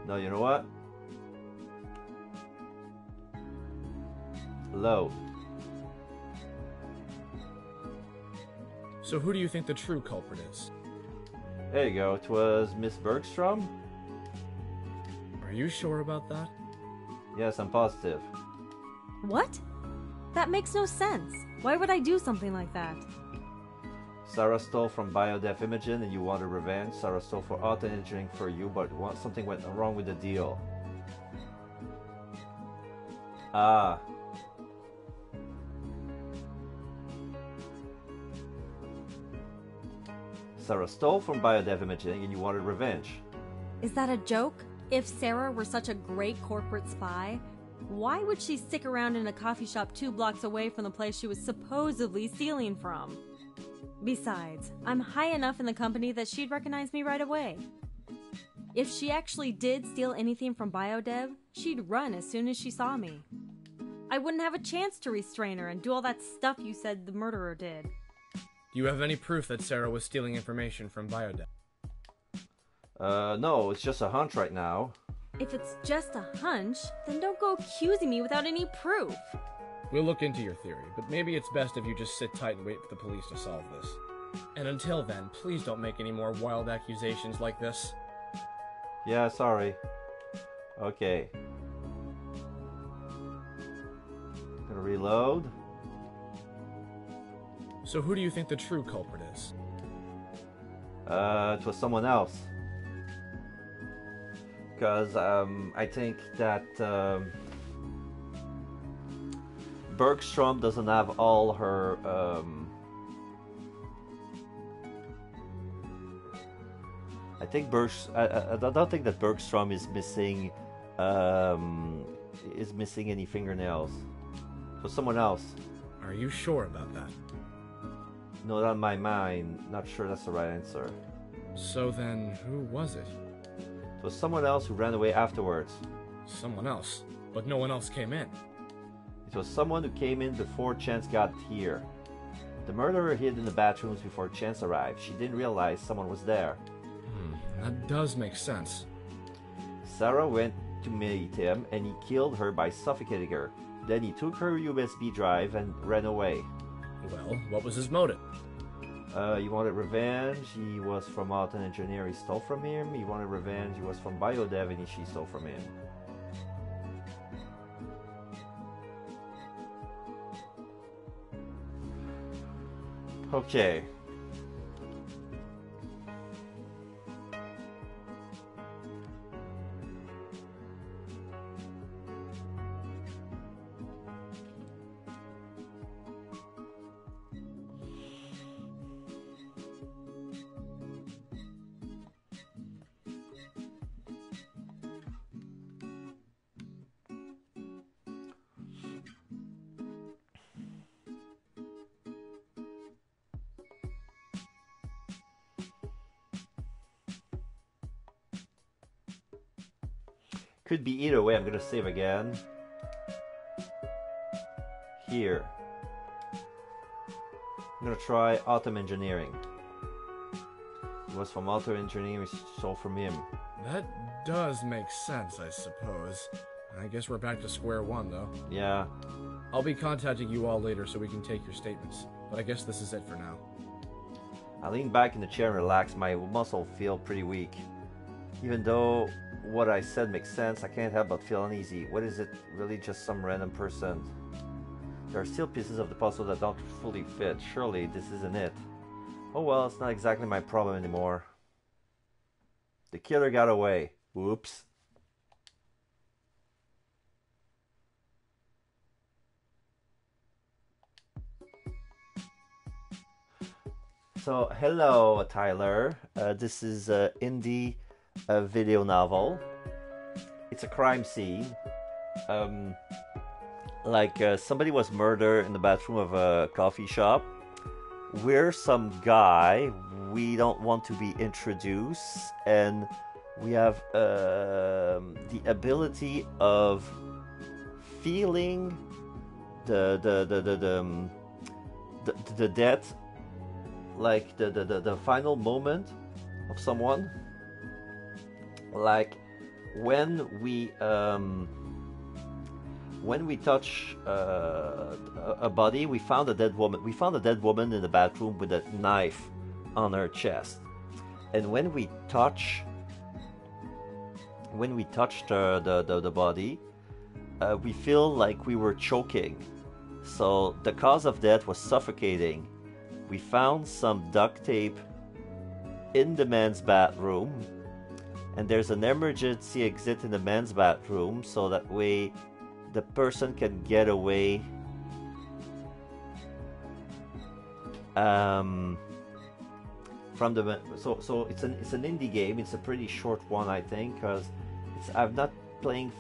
No, you know what? Low. So who do you think the true culprit is? There you go. It was Miss Bergstrom? Are you sure about that? Yes, I'm positive. What? That makes no sense. Why would I do something like that? Sarah stole from BioDef Imogen and you wanted revenge. Sarah stole for auto engineering for you, but something went wrong with the deal. Ah. Sarah stole from BioDev Imaging and you wanted revenge. Is that a joke? If Sarah were such a great corporate spy, why would she stick around in a coffee shop 2 blocks away from the place she was supposedly stealing from? Besides, I'm high enough in the company that she'd recognize me right away. If she actually did steal anything from BioDev, she'd run as soon as she saw me. I wouldn't have a chance to restrain her and do all that stuff you said the murderer did. Do you have any proof that Sarah was stealing information from BioDev? No, it's just a hunch right now. If it's just a hunch, then don't go accusing me without any proof. We'll look into your theory, but maybe it's best if you just sit tight and wait for the police to solve this. And until then, please don't make any more wild accusations like this. Yeah, sorry. Okay. Gonna reload. So who do you think the true culprit is? It was someone else. Because I think that Bergstrom doesn't have all her I don't think that Bergstrom is missing any fingernails. So someone else. Are you sure about that? No, not in my mind. Not sure that's the right answer. So then, who was it? It was someone else who ran away afterwards. Someone else. But no one else came in. It was someone who came in before Chance got here. The murderer hid in the bathrooms before Chance arrived. She didn't realize someone was there. That does make sense. Sarah went to meet him and he killed her by suffocating her. Then he took her USB drive and ran away. Well, what was his motive? He wanted revenge. He was from Autumn Engineer. He stole from him. He wanted revenge. He was from Biodev and she stole from him. Okay. Could be either way. I'm gonna save again. Here. I'm gonna try Autumn Engineering. It was from Autumn Engineering, we stole from him. That does make sense, I suppose. I guess we're back to square one, though. Yeah. I'll be contacting you all later so we can take your statements, but I guess this is it for now. I lean back in the chair and relax. My muscles feel pretty weak. Even though what I said makes sense, I can't help but feel uneasy. What is it? Really just some random person? There are still pieces of the puzzle that don't fully fit. Surely this isn't it. Oh well, it's not exactly my problem anymore. The killer got away. Whoops. So, hello Tyler. This is indie video novel. It's a crime scene. Somebody was murdered in the bathroom of a coffee shop. We're some guy. We don't want to be introduced, and we have the ability of feeling the death, like the final moment of someone. Like when we touch a body, we found a dead woman. We found a dead woman in the bathroom with a knife on her chest, and when we touched the body, we feel like we were choking. So the cause of death was suffocating. We found some duct tape in the men's bathroom, and there's an emergency exit in the men's bathroom, so that way the person can get away from the so it's an indie game. It's a pretty short one, I think, because I'm not playing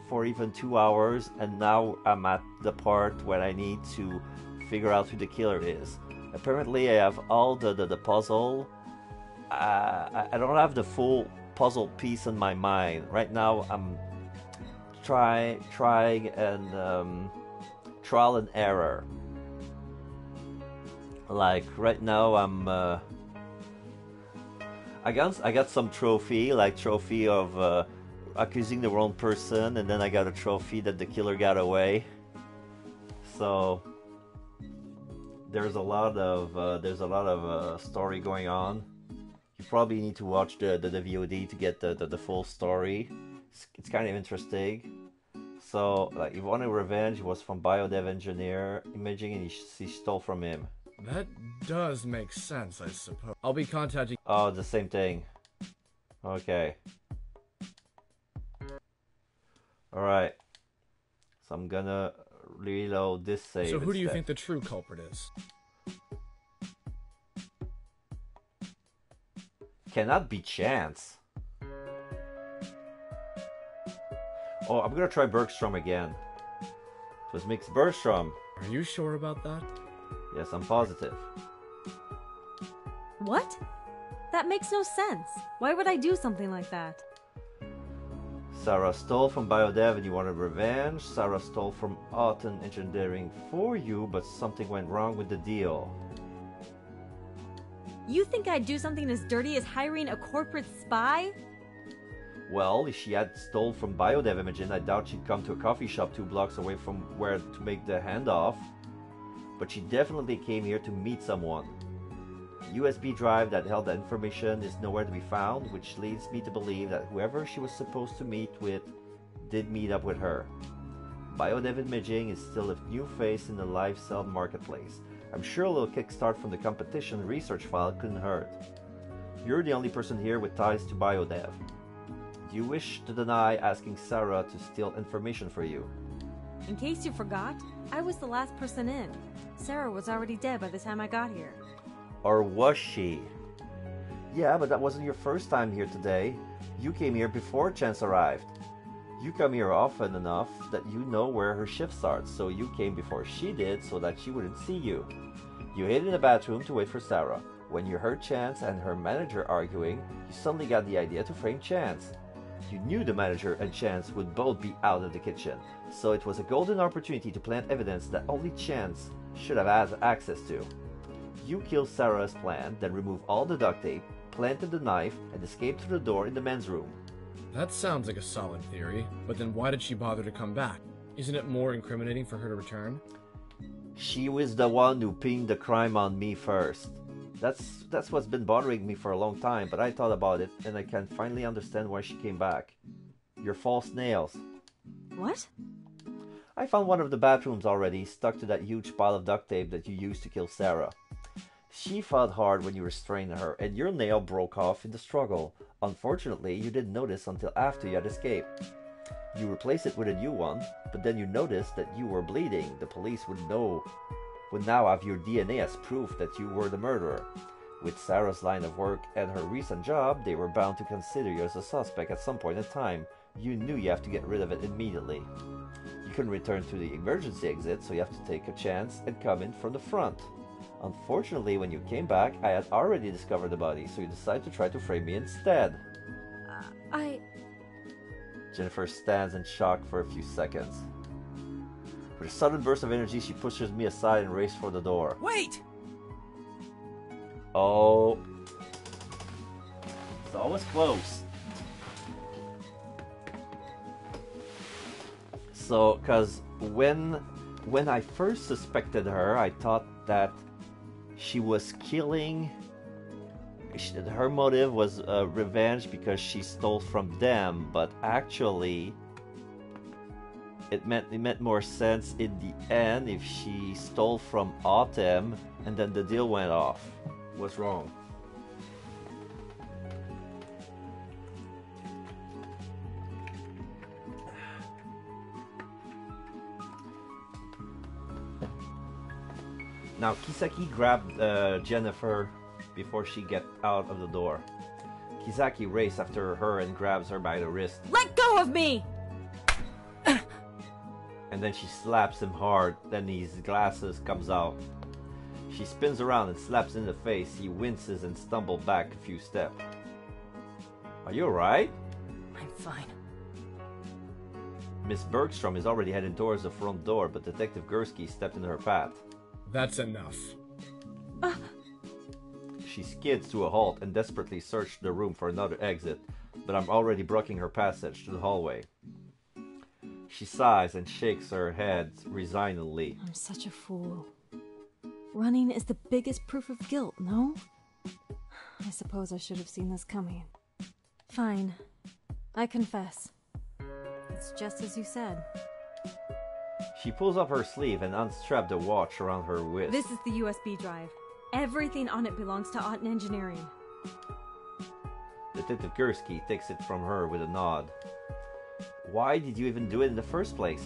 for even 2 hours, and now I'm at the part where I need to figure out who the killer is. Apparently I have all the puzzle. I don't have the full puzzle piece in my mind right now. I'm trying and trial and error. Like right now I got some trophy of accusing the wrong person, and then I got a trophy that the killer got away. So there's a lot of story going on. You probably need to watch the VOD to get the full story. It's kind of interesting. So, like, if you want a revenge, it was from Biodev Engineer Imaging, and she stole from him. That does make sense, I suppose. I'll be contacting... Oh, the same thing. Okay. Alright. So I'm gonna reload this save. So who do you instead. think the true culprit is? Cannot be chance. Oh, I'm gonna try Bergstrom again. It was mixed Bergstrom. Are you sure about that? Yes, I'm positive. What? That makes no sense. Why would I do something like that? Sarah stole from Biodev and you wanted revenge. Sarah stole from Autumn Engineering for you, but something went wrong with the deal. You think I'd do something as dirty as hiring a corporate spy? Well, if she had stole from Biodev Imogen, I doubt she'd come to a coffee shop 2 blocks away from where to make the handoff. But she definitely came here to meet someone. The USB drive that held the information is nowhere to be found, which leads me to believe that whoever she was supposed to meet with did meet up with her. Biodev Imaging is still a new face in the live cell marketplace. I'm sure a little kickstart from the competition research file couldn't hurt. You're the only person here with ties to Biodev. Do you wish to deny asking Sarah to steal information for you? In case you forgot, I was the last person in. Sarah was already dead by the time I got here. Or was she? Yeah, but that wasn't your first time here today. You came here before Chance arrived. You come here often enough that you know where her shift starts, so you came before she did so that she wouldn't see you. You hid in the bathroom to wait for Sarah. When you heard Chance and her manager arguing, you suddenly got the idea to frame Chance. You knew the manager and Chance would both be out of the kitchen, so it was a golden opportunity to plant evidence that only Chance should have had access to. You killed Sarah as planned, then removed all the duct tape, planted the knife, and escaped through the door in the men's room. That sounds like a solid theory, but then why did she bother to come back? Isn't it more incriminating for her to return? She was the one who pinned the crime on me first. That's what's been bothering me for a long time, but I thought about it, and I can finally understand why she came back. Your false nails. What? I found one of the bathrooms already, stuck to that huge pile of duct tape that you used to kill Sarah. She fought hard when you restrained her, and your nail broke off in the struggle. Unfortunately, you didn't notice until after you had escaped. You replaced it with a new one, but then you noticed that you were bleeding. The police would now have your DNA as proof that you were the murderer. With Sarah's line of work and her recent job, they were bound to consider you as a suspect at some point in time. You knew you have to get rid of it immediately. You couldn't return to the emergency exit, so you have to take a chance and come in from the front. Unfortunately, when you came back, I had already discovered the body, so you decided to try to frame me instead. Jennifer stands in shock for a few seconds. With a sudden burst of energy, she pushes me aside and races for the door. Wait! Oh. It's always close. So, because when I first suspected her, I thought that she was killing... Her motive was revenge because she stole from them, but actually it meant more sense in the end if she stole from Autumn and then the deal went off. What's wrong? Now Kisaki grabbed Jennifer before she get out of the door. Kisaki races after her and grabs her by the wrist. Let go of me! And then she slaps him hard, then his glasses comes out. She spins around and slaps him in the face. He winces and stumbles back a few steps. Are you alright? I'm fine. Miss Bergstrom is already heading towards the front door, but Detective Gursky stepped into her path. That's enough. She skids to a halt and desperately searches the room for another exit, but I'm already blocking her passage to the hallway. She sighs and shakes her head resignedly. I'm such a fool. Running is the biggest proof of guilt, no? I suppose I should have seen this coming. Fine. I confess. It's just as you said. She pulls up her sleeve and unstraps the watch around her wrist. This is the USB drive. Everything on it belongs to Otten Engineering. Detective Gursky takes it from her with a nod. Why did you even do it in the first place?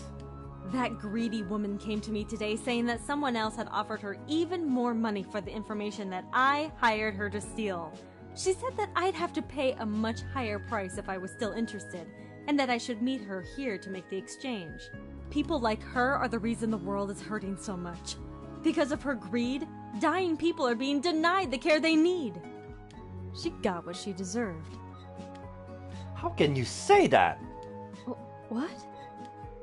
That greedy woman came to me today saying that someone else had offered her even more money for the information that I hired her to steal. She said that I'd have to pay a much higher price if I was still interested, and that I should meet her here to make the exchange. People like her are the reason the world is hurting so much. Because of her greed, dying people are being denied the care they need. She got what she deserved. How can you say that? What?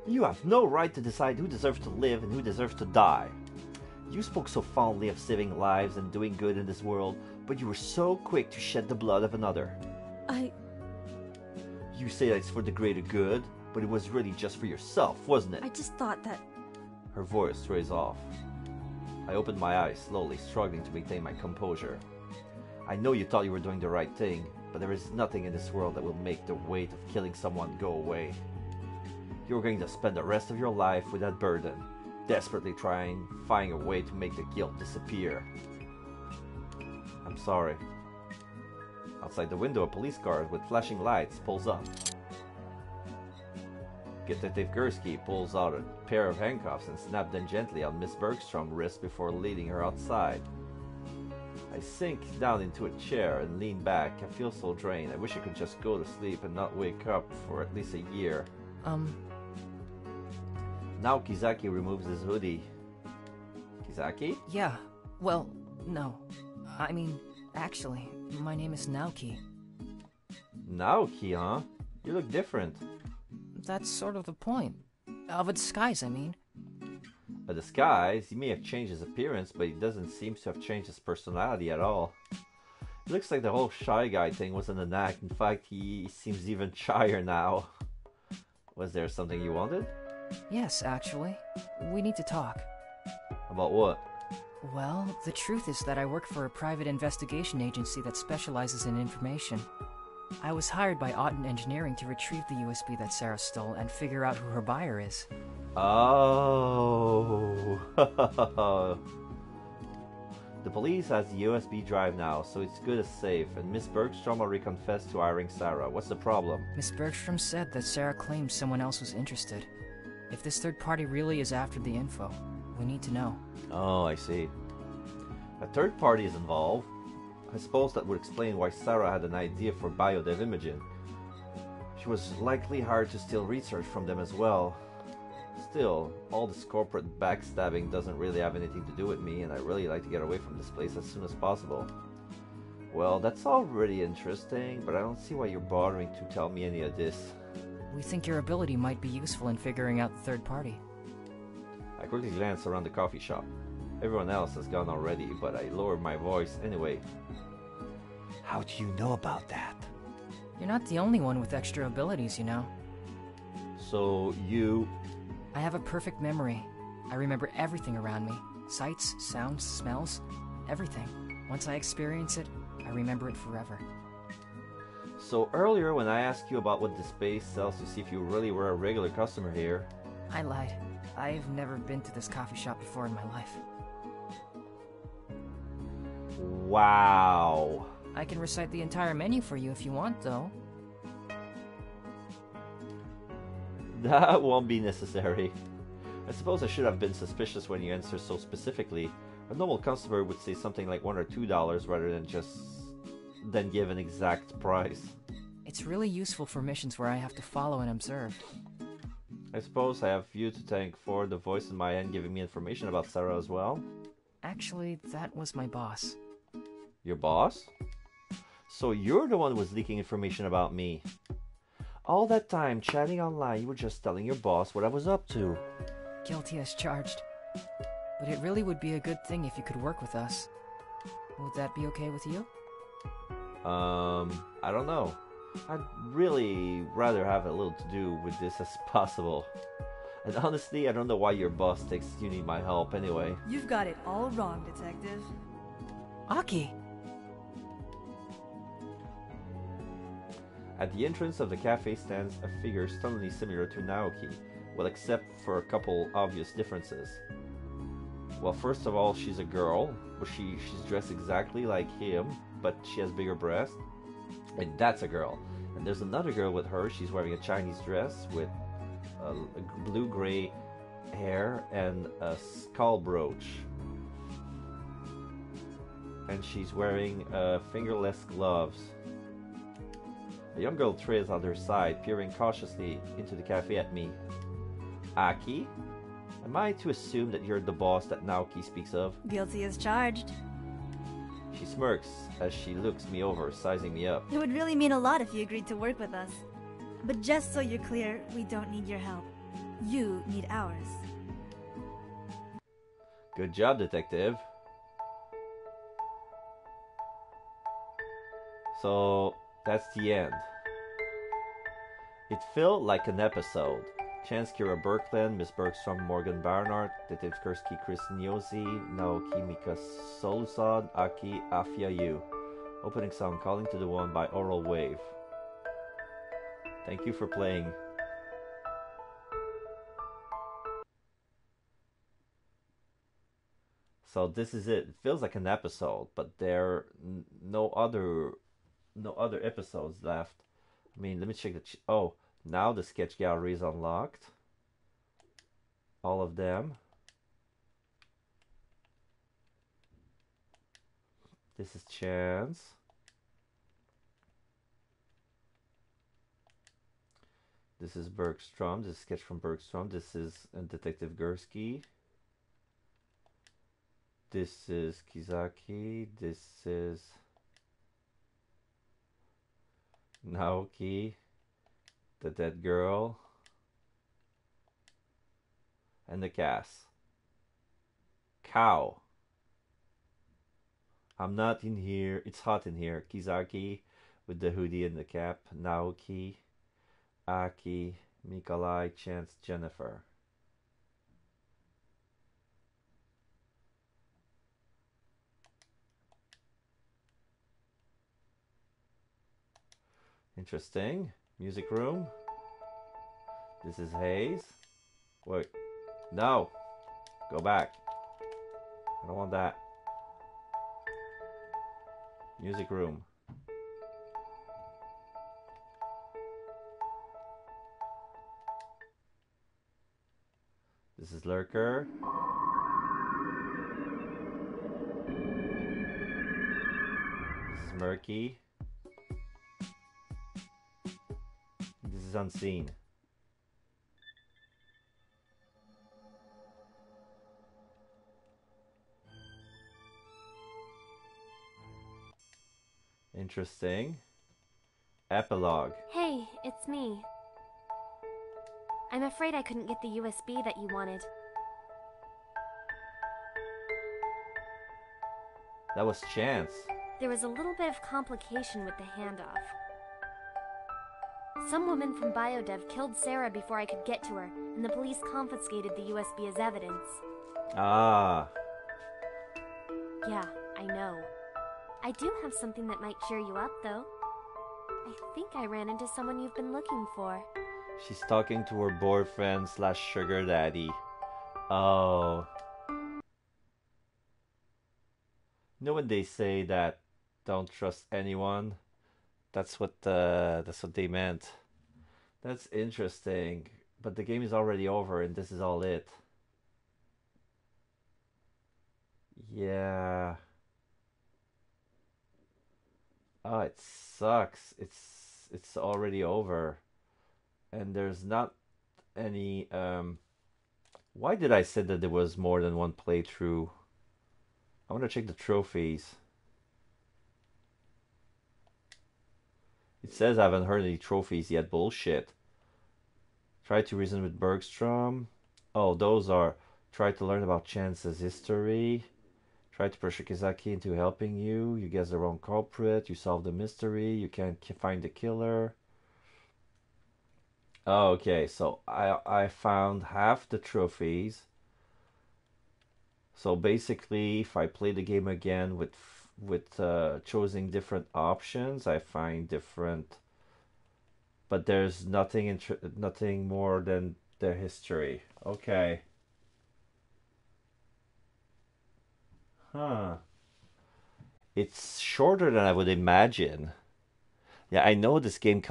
You have no right to decide who deserves to live and who deserves to die. You spoke so fondly of saving lives and doing good in this world, but you were so quick to shed the blood of another. You say that it's for the greater good, but it was really just for yourself, wasn't it? I just thought that... Her voice trails off. I opened my eyes slowly, struggling to maintain my composure. I know you thought you were doing the right thing, but there is nothing in this world that will make the weight of killing someone go away. You're going to spend the rest of your life with that burden, desperately finding a way to make the guilt disappear. I'm sorry. Outside the window, a police car with flashing lights pulls up. Detective Gursky pulls out a pair of handcuffs and snaps them gently on Miss Bergstrom's wrist before leading her outside. I sink down into a chair and lean back. I feel so drained. I wish I could just go to sleep and not wake up for at least a year. Now Kizaki removes his hoodie. Kizaki? Yeah, well, no. I mean, actually, my name is Naoki. Naoki, huh? You look different. That's sort of the point. Of a disguise, I mean. A disguise? He may have changed his appearance, but he doesn't seem to have changed his personality at all. It looks like the whole shy guy thing wasn't an act. In fact, he seems even shyer now. Was there something you wanted? Yes, actually. We need to talk. About what? Well, the truth is that I work for a private investigation agency that specializes in information. I was hired by Otten Engineering to retrieve the USB that Sarah stole and figure out who her buyer is. Oh. The police has the USB drive now, so it's good as safe, and Miss Bergstrom already confessed to hiring Sarah. What's the problem? Miss Bergstrom said that Sarah claimed someone else was interested. If this third party really is after the info, we need to know. Oh, I see. A third party is involved. I suppose that would explain why Sarah had an idea for biodev imaging. She was likely hired to steal research from them as well. Still, all this corporate backstabbing doesn't really have anything to do with me, and I'd really like to get away from this place as soon as possible. Well, that's all really interesting, but I don't see why you're bothering to tell me any of this. We think your ability might be useful in figuring out the third party. I quickly glance around the coffee shop. Everyone else has gone already, but I lowered my voice anyway. How do you know about that? You're not the only one with extra abilities, you know. So, you... I have a perfect memory. I remember everything around me. Sights, sounds, smells, everything. Once I experience it, I remember it forever. So earlier when I asked you about what the space sells to see if you really were a regular customer here... I lied. I've never been to this coffee shop before in my life. Wow. I can recite the entire menu for you if you want, though. That won't be necessary. I suppose I should have been suspicious when you answered so specifically. A normal customer would say something like $1 or $2 rather than give an exact price. It's really useful for missions where I have to follow and observe. I suppose I have you to thank for the voice in my head giving me information about Sarah as well. Actually, that was my boss. Your boss? So you're the one who was leaking information about me. All that time chatting online, you were just telling your boss what I was up to. Guilty as charged. But it really would be a good thing if you could work with us. Would that be okay with you? I don't know. I'd really rather have a little to do with this as possible. And honestly, I don't know why your boss thinks you need my help anyway. You've got it all wrong, Detective. Aki. At the entrance of the cafe stands a figure stunningly similar to Naoki, well, except for a couple obvious differences. Well, first of all, she's a girl, but she's dressed exactly like him, but she has bigger breasts, and that's a girl. And there's another girl with her. She's wearing a Chinese dress with blue-gray hair and a skull brooch. And she's wearing fingerless gloves. A young girl trails on their side, peering cautiously into the cafe at me. Aki? Am I to assume that you're the boss that Naoki speaks of? Guilty as charged. She smirks as she looks me over, sizing me up. It would really mean a lot if you agreed to work with us. But just so you're clear, we don't need your help. You need ours. Good job, detective. So, that's the end. It felt like an episode. Chance Kira Berkland, Miss Bergstrom, Morgan Barnard, Detective Kursky, Chris Nyosi, Naoki Mika Solusad, Aki Afia Yu. Opening song Calling to the One by Oral Wave. Thank you for playing. So this is it. It feels like an episode, but there are no other episodes left. I mean, let me check the... oh, now the sketch gallery is unlocked. All of them. This is Chance. This is Bergstrom. This is sketch from Bergstrom. This is Detective Gursky. This is Kizaki. This is Naoki, the dead girl, and the cast. Cow. I'm not in here. It's hot in here. Kizaki with the hoodie and the cap. Naoki, Aki, Mikolai, Chance, Jennifer. Interesting. Music room. This is Hayes. Wait. No. Go back. I don't want that. Music room. This is Lurker. This is Murky. This is Unseen. Interesting. Epilogue. Hey, it's me. I'm afraid I couldn't get the USB that you wanted. That was Chance. There was a little bit of complication with the handoff. Some woman from BioDev killed Sarah before I could get to her, and the police confiscated the USB as evidence. Ah. Yeah, I know. I do have something that might cheer you up, though. I think I ran into someone you've been looking for. She's talking to her boyfriend slash sugar daddy. Oh. You know when they say that don't trust anyone? That's what they meant. That's interesting. But the game is already over and this is all it. Yeah. Oh, it sucks. It's already over. And there's not any why did I say that there was more than one playthrough? I want to check the trophies. It says I haven't heard any trophies yet. Bullshit. Try to reason with Bergstrom. Oh, those are try to learn about Chance's history. Try to pressure Kizaki into helping you. You guess the wrong culprit. You solve the mystery. You can't find the killer. Oh, okay, so I found half the trophies. So basically, if I play the game again with choosing different options, I find different. But there's nothing more than the history. Okay. Huh. It's shorter than I would imagine. Yeah, I know this game